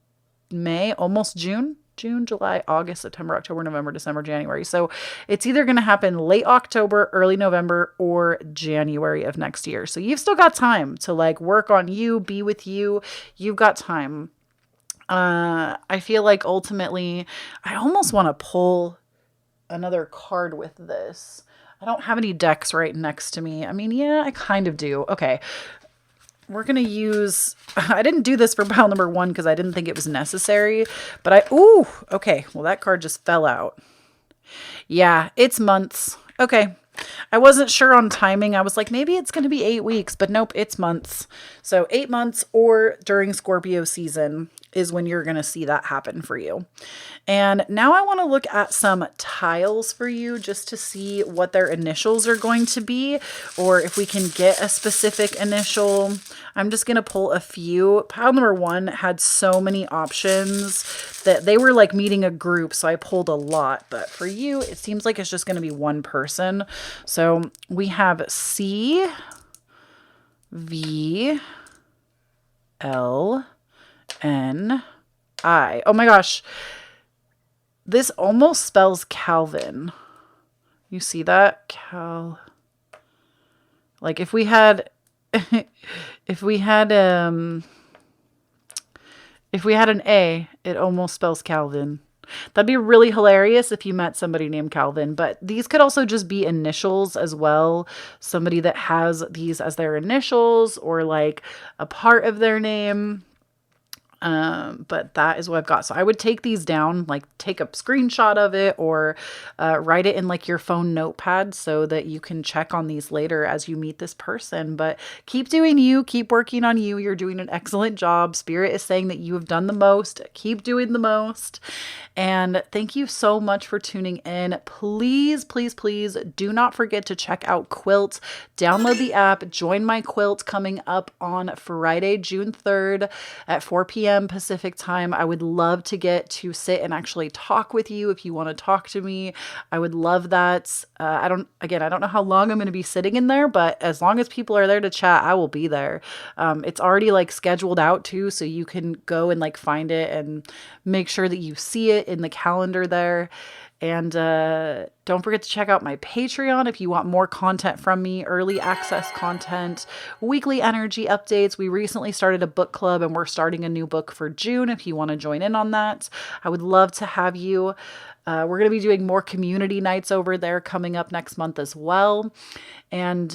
May, almost June. June, July, August, September, October, November, December, January. So it's either going to happen late October, early November, or January of next year. So you've still got time to like work on you, be with you. You've got time. I feel like ultimately, I almost want to pull another card with this. I don't have any decks right next to me. I mean, yeah, I kind of do. Okay. We're going to use, I didn't do this for pile number 1 because I didn't think it was necessary, but okay. Well, that card just fell out. Yeah, it's months. Okay. I wasn't sure on timing. I was like, maybe it's going to be 8 weeks, but nope, it's months. So 8 months or during Scorpio season is when you're going to see that happen for you. And now I want to look at some tiles for you just to see what their initials are going to be, or if we can get a specific initial. I'm just going to pull a few. Pile number 1 had so many options that they were like meeting a group, so I pulled a lot. But for you, it seems like it's just going to be one person. So we have C, V, L, N, I. Oh my gosh. This almost spells Calvin. You see that? Like if we had if we had an A, it almost spells Calvin. That'd be really hilarious if you met somebody named Calvin, but these could also just be initials as well. Somebody that has these as their initials or like a part of their name. But that is what I've got. So I would take these down, like take a screenshot of it or write it in like your phone notepad so that you can check on these later as you meet this person. But keep doing you, keep working on you. You're doing an excellent job. Spirit is saying that you have done the most. Keep doing the most. And thank you so much for tuning in. Please, please, please do not forget to check out Quilt. Download the app, join my quilt coming up on Friday, June 3rd at 4 p.m. Pacific time. I would love to get to sit and actually talk with you if you want to talk to me. I would love that. I don't know how long I'm going to be sitting in there, but as long as people are there to chat, I will be there. It's already like scheduled out too, so you can go and like find it and make sure that you see it in the calendar there. And don't forget to check out my Patreon if you want more content from me, early access content, weekly energy updates. We recently started a book club and we're starting a new book for June if you want to join in on that. I would love to have you. We're going to be doing more community nights over there coming up next month as well. And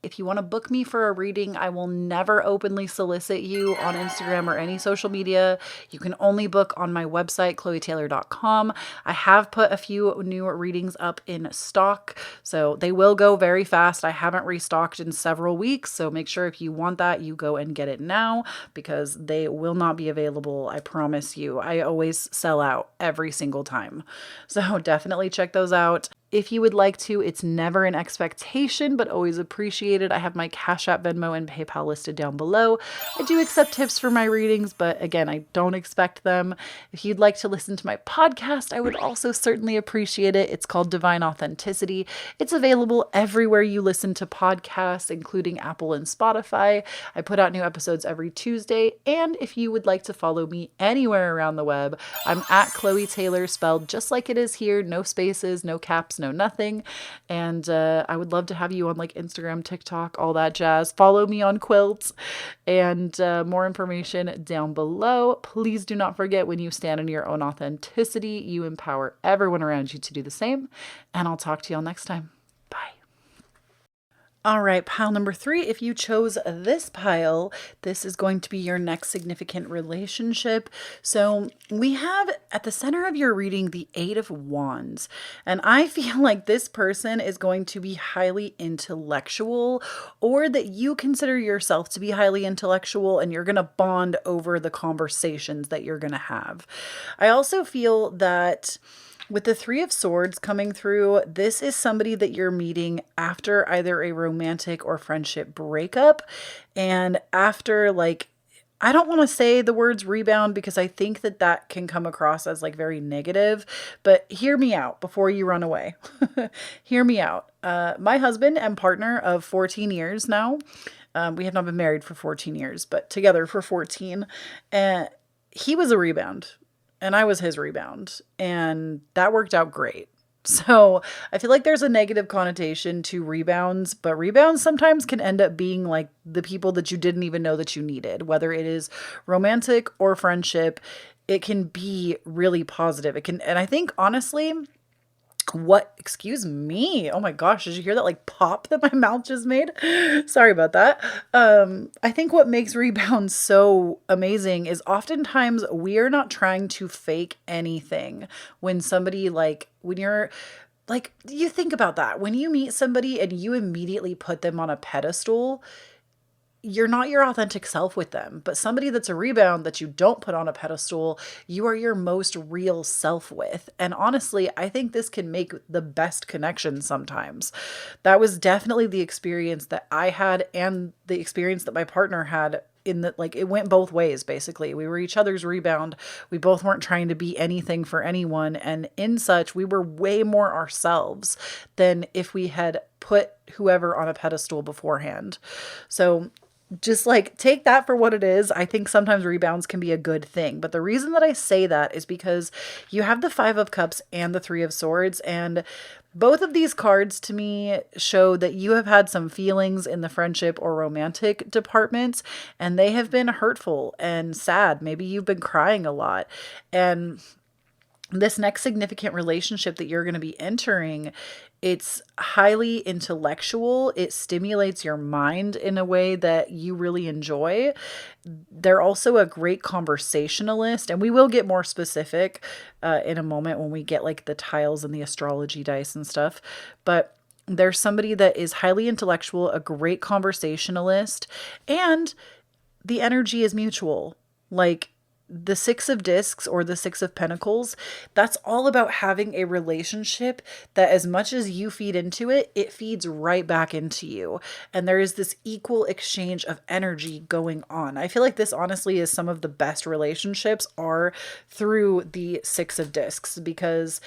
if you want to book me for a reading, I will never openly solicit you on Instagram or any social media. You can only book on my website, KhloeTaylor.com. I have put a few new readings up in stock, so they will go very fast. I haven't restocked in several weeks, so make sure if you want that, you go and get it now because they will not be available. I promise you. I always sell out every single time. So definitely check those out. If you would like to, it's never an expectation, but always appreciated. I have my Cashapp, Venmo, and PayPal listed down below. I do accept tips for my readings, but again, I don't expect them. If you'd like to listen to my podcast, I would also certainly appreciate it. It's called Divine Authenticity. It's available everywhere you listen to podcasts, including Apple and Spotify. I put out new episodes every Tuesday. And if you would like to follow me anywhere around the web, I'm at Kloee Taylor, spelled just like it is here. No spaces, no caps, no nothing. And I would love to have you on like Instagram, TikTok, all that jazz. Follow me on Quilt and more information down below. Please do not forget, when you stand in your own authenticity, you empower everyone around you to do the same. And I'll talk to y'all next time. Bye. All right, pile number 3. If you chose this pile, this is going to be your next significant relationship. So we have at the center of your reading the 8 of Wands. And I feel like this person is going to be highly intellectual, or that you consider yourself to be highly intellectual and you're going to bond over the conversations that you're going to have. I also feel that with the 3 of Swords coming through, this is somebody that you're meeting after either a romantic or friendship breakup. And after, like, I don't want to say the words rebound because I think that that can come across as like very negative, but hear me out before you run away. Hear me out. My husband and partner of 14 years now, we have not been married for 14 years, but together for 14. And he was a rebound. And I was his rebound, and that worked out great. So I feel like there's a negative connotation to rebounds, but rebounds sometimes can end up being like the people that you didn't even know that you needed, whether it is romantic or friendship. It can be really positive. It can, and I think honestly, excuse me. Oh my gosh, did you hear that like pop that my mouth just made? Sorry about that. I think what makes rebounds so amazing is oftentimes we are not trying to fake anything. When somebody when you're like, you think about that. When you meet somebody and you immediately put them on a pedestal, you're not your authentic self with them. But somebody that's a rebound that you don't put on a pedestal, you are your most real self with. And honestly, I think this can make the best connection sometimes. That was definitely the experience that I had and the experience that my partner had in the, like, it went both ways. Basically, we were each other's rebound. We both weren't trying to be anything for anyone, and in such, we were way more ourselves than if we had put whoever on a pedestal beforehand. So just like take that for what it is. I think sometimes rebounds can be a good thing. But the reason that I say that is because you have the Five of Cups and the Three of Swords. And both of these cards to me show that you have had some feelings in the friendship or romantic departments, and they have been hurtful and sad. Maybe you've been crying a lot. And this next significant relationship that you're going to be entering, it's highly intellectual. It stimulates your mind in a way that you really enjoy. They're also a great conversationalist, and we will get more specific in a moment when we get like the tiles and the astrology dice and stuff. But there's somebody that is highly intellectual, a great conversationalist, and the energy is mutual. Like, the Six of Discs or the Six of Pentacles, that's all about having a relationship that as much as you feed into it, it feeds right back into you. And there is this equal exchange of energy going on. I feel like this honestly is some of the best relationships are through the Six of Discs, because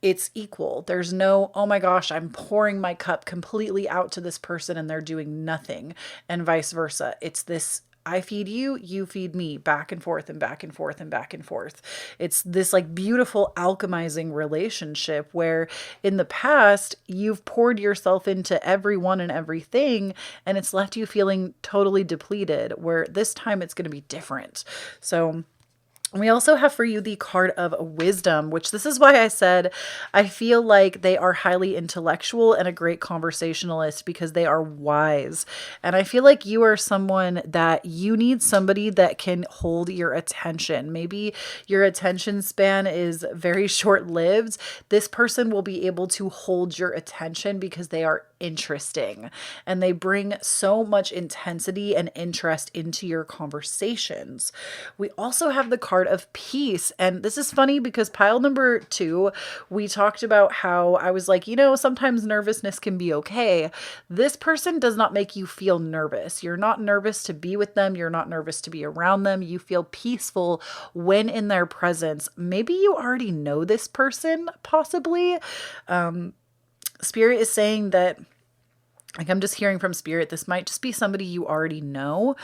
it's equal. There's no, oh my gosh, I'm pouring my cup completely out to this person and they're doing nothing, and vice versa. It's this, I feed you, you feed me, back and forth and back and forth and back and forth. It's this like beautiful alchemizing relationship where in the past you've poured yourself into everyone and everything, and it's left you feeling totally depleted, where this time it's going to be different. So we also have for you the card of wisdom, which this is why I said I feel like they are highly intellectual and a great conversationalist, because they are wise. And I feel like you are someone that you need somebody that can hold your attention. Maybe your attention span is very short-lived. This person will be able to hold your attention because they are interesting and they bring so much intensity and interest into your conversations. We also have the card of peace, and this is funny because pile number 2, we talked about how I was like, sometimes nervousness can be okay. This person does not make you feel nervous. You're not nervous to be with them. You're not nervous to be around them. You feel peaceful when in their presence. Maybe you already know this person, possibly. Spirit is saying that, like, I'm just hearing from Spirit, this might just be somebody you already know.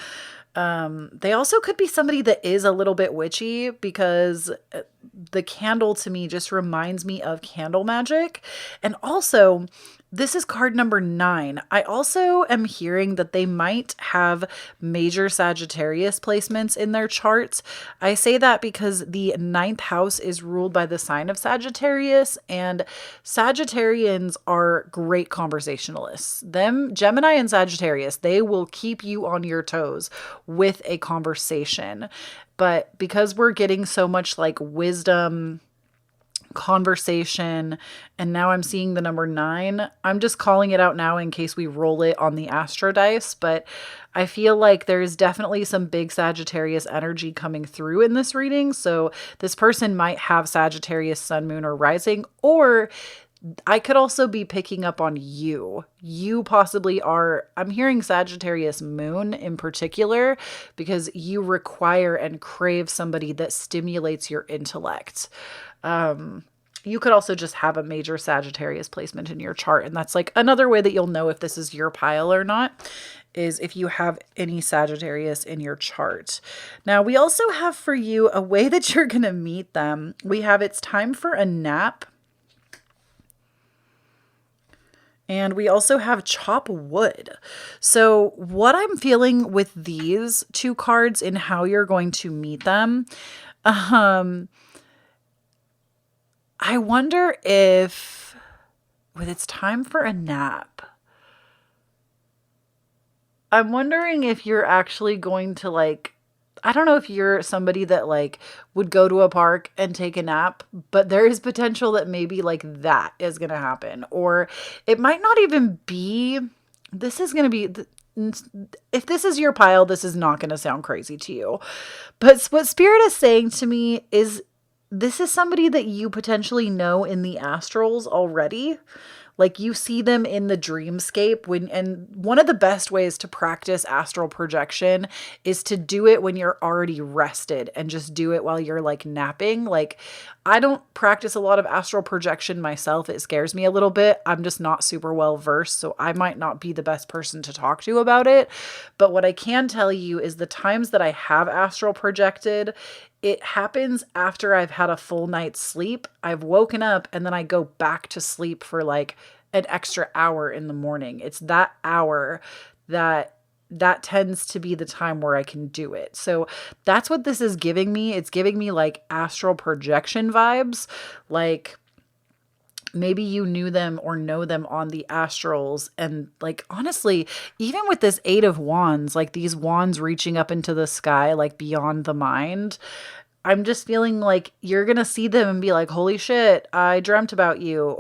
They also could be somebody that is a little bit witchy, because the candle to me just reminds me of candle magic. And also, this is card number 9. I also am hearing that they might have major Sagittarius placements in their charts. I say that because the 9th house is ruled by the sign of Sagittarius, and Sagittarians are great conversationalists. Them, Gemini and Sagittarius, they will keep you on your toes with a conversation. But because we're getting so much like wisdom, conversation, and now I'm seeing the number 9, I'm just calling it out now in case we roll it on the Astro dice, but I feel like there's definitely some big Sagittarius energy coming through in this reading. So this person might have Sagittarius sun, moon, or rising, or I could also be picking up on you. You possibly are, I'm hearing Sagittarius moon in particular, because you require and crave somebody that stimulates your intellect. You could also just have a major Sagittarius placement in your chart. And that's like another way that you'll know if this is your pile or not, is if you have any Sagittarius in your chart. Now, we also have for you a way that you're going to meet them. We have it's time for a nap. And we also have chop wood. So what I'm feeling with these 2 cards in how you're going to meet them, I wonder if with it's time for a nap, I'm wondering if you're actually going to like, I don't know if you're somebody that like would go to a park and take a nap, but there is potential that maybe like that is going to happen. Or it might not even be, this is going to be, if this is your pile, this is not going to sound crazy to you. But what Spirit is saying to me is this is somebody that you potentially know in the astrals already. Like you see them in the dreamscape and one of the best ways to practice astral projection is to do it when you're already rested and just do it while you're like napping. Like I don't practice a lot of astral projection myself. It scares me a little bit. I'm just not super well versed, so I might not be the best person to talk to about it. But what I can tell you is the times that I have astral projected, it happens after I've had a full night's sleep. I've woken up and then I go back to sleep for like an extra hour in the morning. It's that hour that tends to be the time where I can do it. So that's what this is giving me. It's giving me like astral projection vibes. Like maybe you knew them or know them on the astrals. And like, honestly, even with this 8 of Wands, like these wands reaching up into the sky, like beyond the mind, I'm just feeling like you're going to see them and be like, holy shit, I dreamt about you.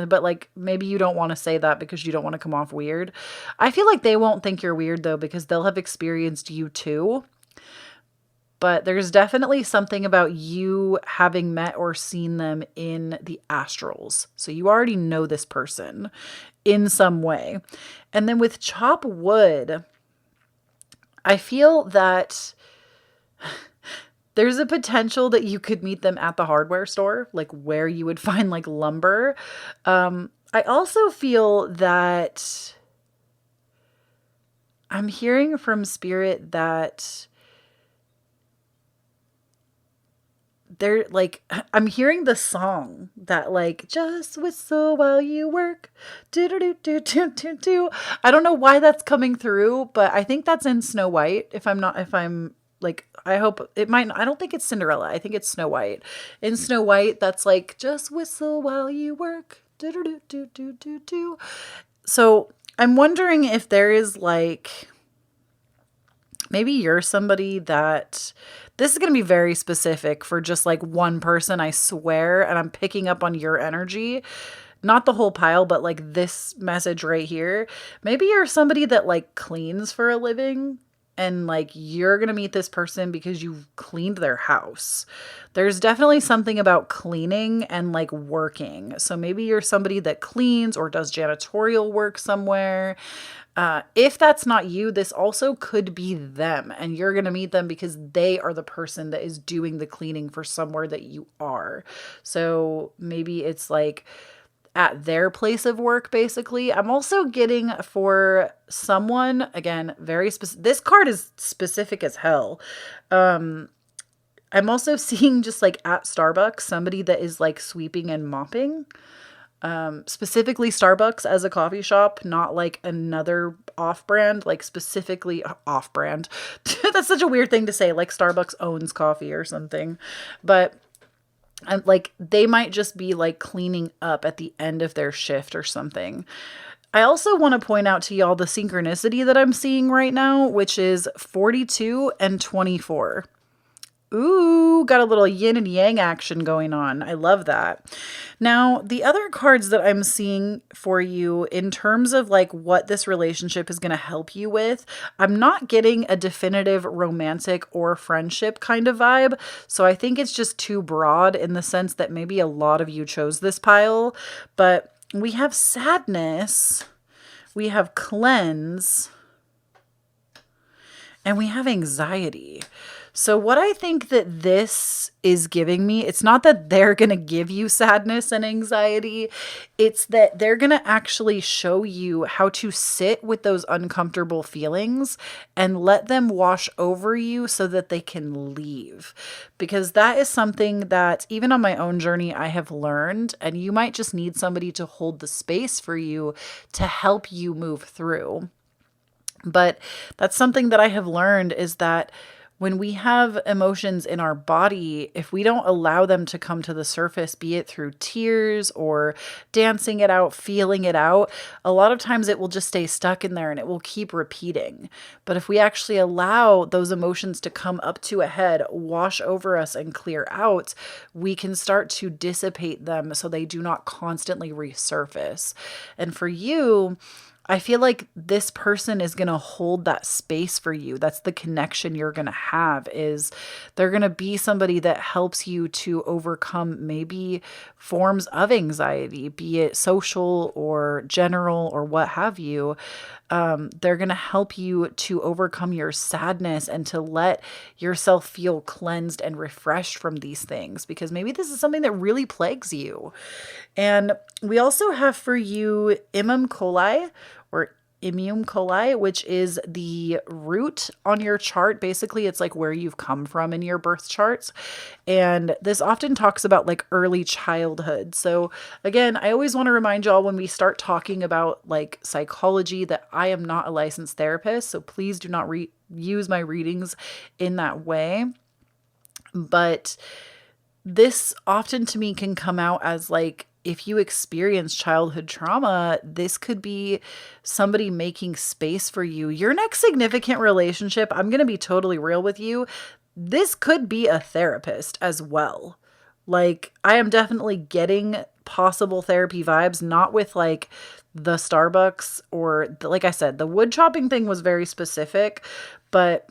But like, maybe you don't want to say that because you don't want to come off weird. I feel like they won't think you're weird though, because they'll have experienced you too. But there's definitely something about you having met or seen them in the astrals. So you already know this person in some way. And then with chop wood, I feel that there's a potential that you could meet them at the hardware store, like where you would find like lumber. I also feel that I'm hearing from spirit that they're like, I'm hearing the song that like, just whistle while you work. Do, do, do, do, do, do, do. I don't know why that's coming through, but I think that's in Snow White. If I'm like, I hope it might, I don't think it's Cinderella. I think it's Snow White. In Snow White, that's like, just whistle while you work. Do, do, do, do, do, do, do. So I'm wondering if there is like, maybe you're somebody that, this is going to be very specific for just like one person, I swear. And I'm picking up on your energy, not the whole pile, but like this message right here. Maybe you're somebody that like cleans for a living. And like, you're going to meet this person because you've cleaned their house. There's definitely something about cleaning and like working. So maybe you're somebody that cleans or does janitorial work somewhere. If that's not you, this also could be them. And you're going to meet them because they are the person that is doing the cleaning for somewhere that you are. So maybe it's like at their place of work, basically. I'm also getting for someone, again, very specific. This card is specific as hell. I'm also seeing just like at Starbucks, somebody that is like sweeping and mopping. Specifically Starbucks as a coffee shop, not like another off-brand, like specifically off-brand. That's such a weird thing to say, like Starbucks owns coffee or something. But and like they might just be like cleaning up at the end of their shift or something. I also want to point out to y'all the synchronicity that I'm seeing right now, which is 42 and 24. Ooh, got a little yin and yang action going on. I love that. Now, the other cards that I'm seeing for you in terms of like what this relationship is going to help you with, I'm not getting a definitive romantic or friendship kind of vibe. So I think it's just too broad in the sense that maybe a lot of you chose this pile, but we have sadness, we have cleanse, and we have anxiety. So what I think that this is giving me, it's not that they're going to give you sadness and anxiety. It's that they're going to actually show you how to sit with those uncomfortable feelings and let them wash over you so that they can leave. Because that is something that even on my own journey, I have learned, and you might just need somebody to hold the space for you to help you move through. But that's something that I have learned is that when we have emotions in our body, if we don't allow them to come to the surface, be it through tears or dancing it out, feeling it out, a lot of times it will just stay stuck in there and it will keep repeating. But if we actually allow those emotions to come up to a head, wash over us and clear out, we can start to dissipate them so they do not constantly resurface. And for you, I feel like this person is going to hold that space for you. That's the connection you're going to have, is they're going to be somebody that helps you to overcome maybe forms of anxiety, be it social or general or what have you. They're going to help you to overcome your sadness and to let yourself feel cleansed and refreshed from these things, because maybe this is something that really plagues you. And we also have for you Kloee, or Kloee, which is the root on your chart. Basically, it's like where you've come from in your birth charts. And this often talks about like early childhood. So again, I always want to remind y'all when we start talking about like psychology that I am not a licensed therapist. So please do not use my readings in that way. But this often to me can come out as like, if you experience childhood trauma, this could be somebody making space for you. Your next significant relationship, I'm going to be totally real with you, this could be a therapist as well. Like, I am definitely getting possible therapy vibes, not with like the Starbucks or like I said, the wood chopping thing was very specific, but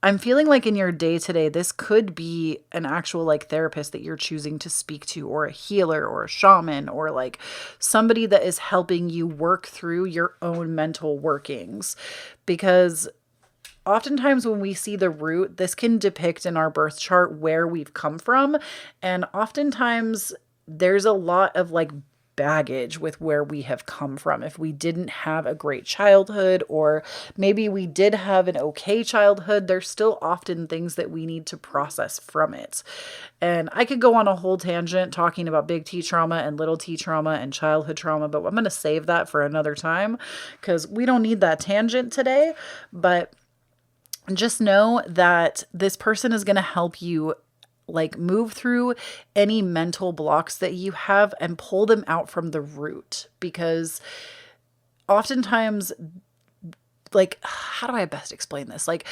I'm feeling like in your day to day, this could be an actual like therapist that you're choosing to speak to, or a healer or a shaman, or like somebody that is helping you work through your own mental workings. Because oftentimes when we see the root, this can depict in our birth chart where we've come from. And oftentimes there's a lot of like baggage with where we have come from. If we didn't have a great childhood, or maybe we did have an okay childhood, there's still often things that we need to process from it. And I could go on a whole tangent talking about big T trauma and little T trauma and childhood trauma, but I'm going to save that for another time because we don't need that tangent today. But just know that this person is going to help you like move through any mental blocks that you have and pull them out from the root. Because oftentimes, like, how do I best explain this? Like,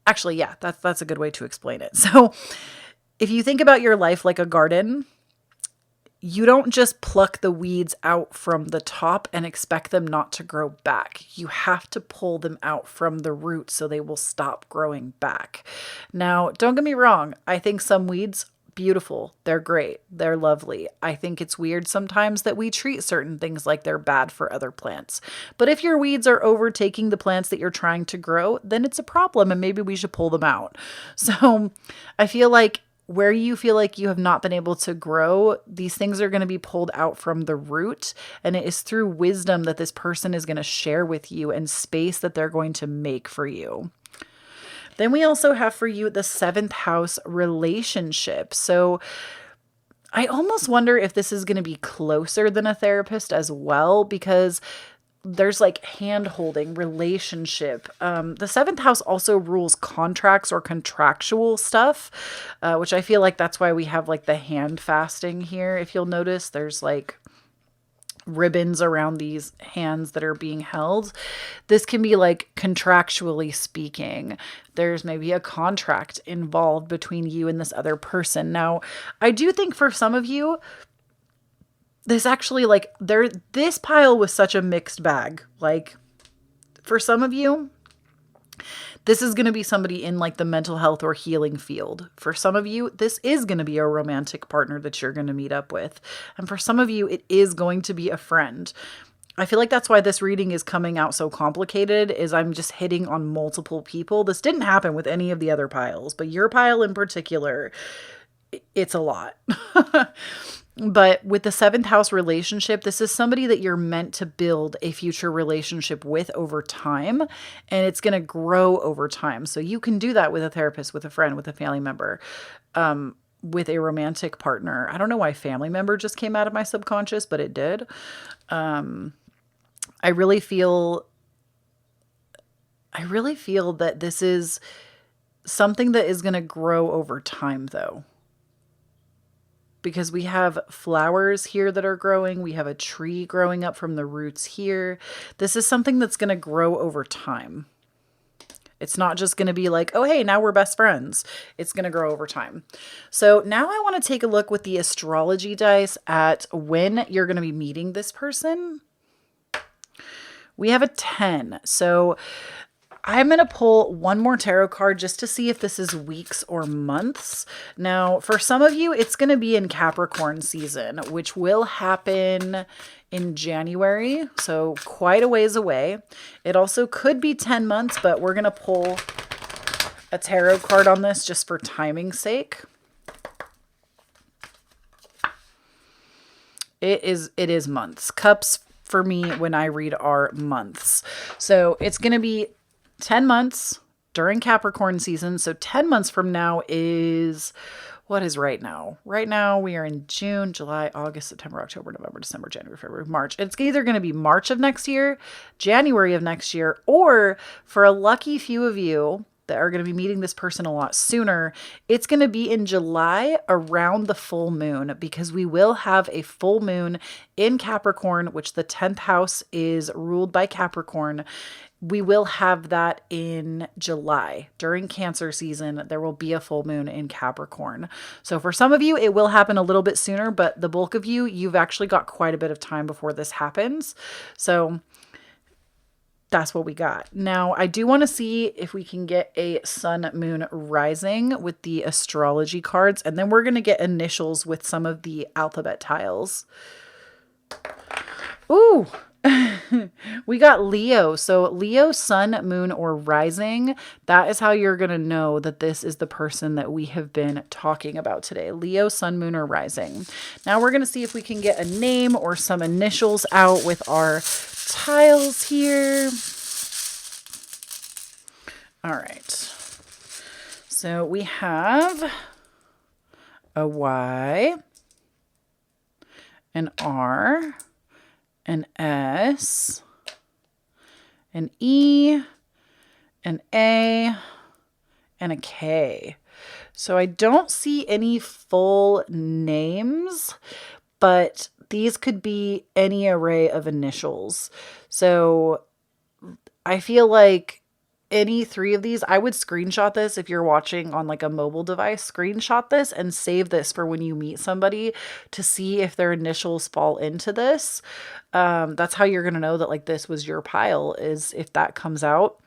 actually, yeah, that's a good way to explain it. So if you think about your life like a garden, you don't just pluck the weeds out from the top and expect them not to grow back. You have to pull them out from the root so they will stop growing back. Now, don't get me wrong. I think some weeds, beautiful. They're great. They're lovely. I think it's weird sometimes that we treat certain things like they're bad for other plants. But if your weeds are overtaking the plants that you're trying to grow, then it's a problem and maybe we should pull them out. So I feel like where you feel like you have not been able to grow, these things are going to be pulled out from the root. And it is through wisdom that this person is going to share with you and space that they're going to make for you. Then we also have for you the 7th house relationship. So I almost wonder if this is going to be closer than a therapist as well, because there's like hand holding relationship. The 7th house also rules contracts or contractual stuff, which I feel like that's why we have like the hand fasting here. If you'll notice, there's like ribbons around these hands that are being held. This can be like contractually speaking. There's maybe a contract involved between you and this other person. Now, I do think for some of you, this actually like this pile was such a mixed bag. Like for some of you, this is going to be somebody in like the mental health or healing field. For some of you, this is going to be a romantic partner that you're going to meet up with. And for some of you, it is going to be a friend. I feel like that's why this reading is coming out so complicated, is I'm just hitting on multiple people. This didn't happen with any of the other piles, but your pile in particular, it's a lot. But with the 7th house relationship, this is somebody that you're meant to build a future relationship with over time, and it's going to grow over time. So you can do that with a therapist, with a friend, with a family member, with a romantic partner. I don't know why family member just came out of my subconscious, but it did. I really feel that this is something that is going to grow over time, though. Because we have flowers here that are growing. We have a tree growing up from the roots here. This is something that's going to grow over time. It's not just going to be like, oh, hey, now we're best friends. It's going to grow over time. So now I want to take a look with the astrology dice at when you're going to be meeting this person. We have a 10. So I'm going to pull one more tarot card just to see if this is weeks or months. Now, for some of you, it's going to be in Capricorn season, which will happen in January, so quite a ways away. It also could be 10 months, but we're going to pull a tarot card on this just for timing's sake. It is months. Cups for me when I read are months. So it's going to be 10 months during Capricorn season. So 10 months from now is, what is right now? Right now we are in June, July, August, September, October, November, December, January, February, March. It's either going to be March of next year, January of next year, or for a lucky few of you that are going to be meeting this person a lot sooner, it's going to be in July around the full moon, because we will have a full moon in Capricorn, which the 10th house is ruled by Capricorn. We will have that in July. During Cancer season, there will be a full moon in Capricorn. So for some of you, it will happen a little bit sooner, but the bulk of you, you've actually got quite a bit of time before this happens. So that's what we got. Now, I do want to see if we can get a sun, moon, rising with the astrology cards, and then we're going to get initials with some of the alphabet tiles. Ooh, we got Leo. So Leo, sun, moon, or rising. That is how you're going to know that this is the person that we have been talking about today. Leo, sun, moon, or rising. Now we're going to see if we can get a name or some initials out with our tiles here. All right. So we have a Y, an R, an S, an E, an A, and a K. So I don't see any full names, but these could be any array of initials. So I feel like any three of these, I would screenshot this if you're watching on like a mobile device. Screenshot this and save this for when you meet somebody to see if their initials fall into this. That's how you're going to know that like this was your pile, is if that comes out,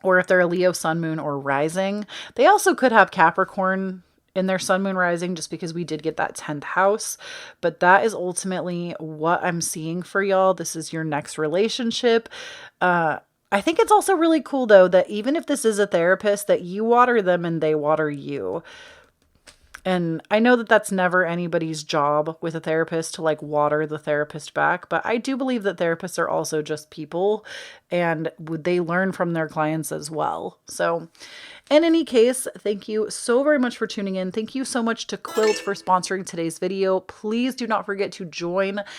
or if they're a Leo, sun, moon, or rising. They also could have Capricorn in their sun, moon, rising, just because we did get that 10th house. But that is ultimately what I'm seeing for y'all. This is your next relationship. I think it's also really cool though, that even if this is a therapist, that you water them and they water you. And I know that that's never anybody's job with a therapist to like water the therapist back, but I do believe that therapists are also just people, and they learn from their clients as well. So in any case, thank you so very much for tuning in. Thank you so much to Quilt for sponsoring today's video. Please do not forget to download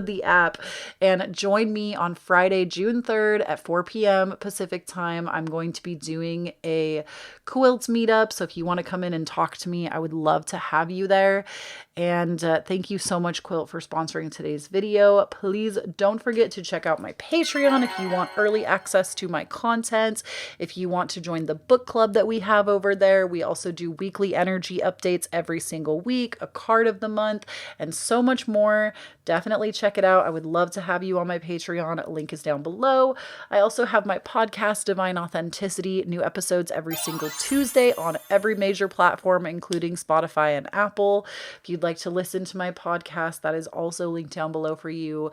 the app and join me on Friday, June 3rd at 4 p.m. Pacific time. I'm going to be doing a Quilt meetup. So if you want to come in and talk to me, I would love to have you there. And thank you so much, Quilt, for sponsoring today's video. Please don't forget to check out my Patreon if you want early access to my content. If you want to join the book club that we have over there, we also do weekly energy updates every single week, a card of the month, and so much more. Definitely check it out. I would love to have you on my Patreon. Link is down below. I also have my podcast, Divine Authenticity, new episodes every single Tuesday on every major platform, including Spotify and Apple. If you'd like to listen to my podcast, that is also linked down below for you.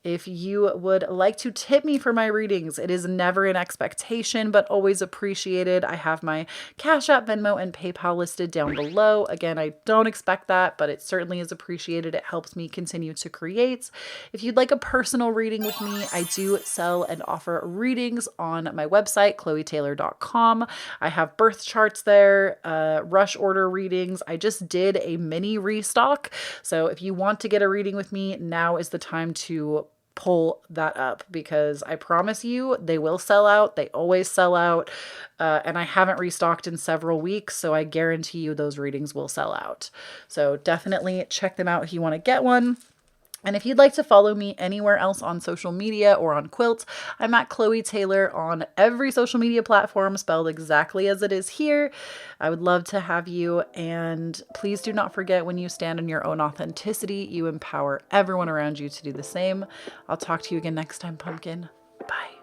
If you would like to tip me for my readings, it is never an expectation, but always appreciated. I have my Cashapp, Venmo, and PayPal listed down below. Again, I don't expect that, but it certainly is appreciated. It helps me continue to create. If you'd like a personal reading with me, I do sell and offer readings on my website, KhloeTaylor.com. I have birth charts there, rush order readings. I just did a mini restock. So if you want to get a reading with me, now is the time to pull that up, because I promise you they will sell out. They always sell out. And I haven't restocked in several weeks, so I guarantee you those readings will sell out. So definitely check them out if you want to get one. And if you'd like to follow me anywhere else on social media or on Quilt, I'm at Kloee Taylor on every social media platform, spelled exactly as it is here. I would love to have you. And please do not forget, when you stand in your own authenticity, you empower everyone around you to do the same. I'll talk to you again next time, pumpkin. Bye.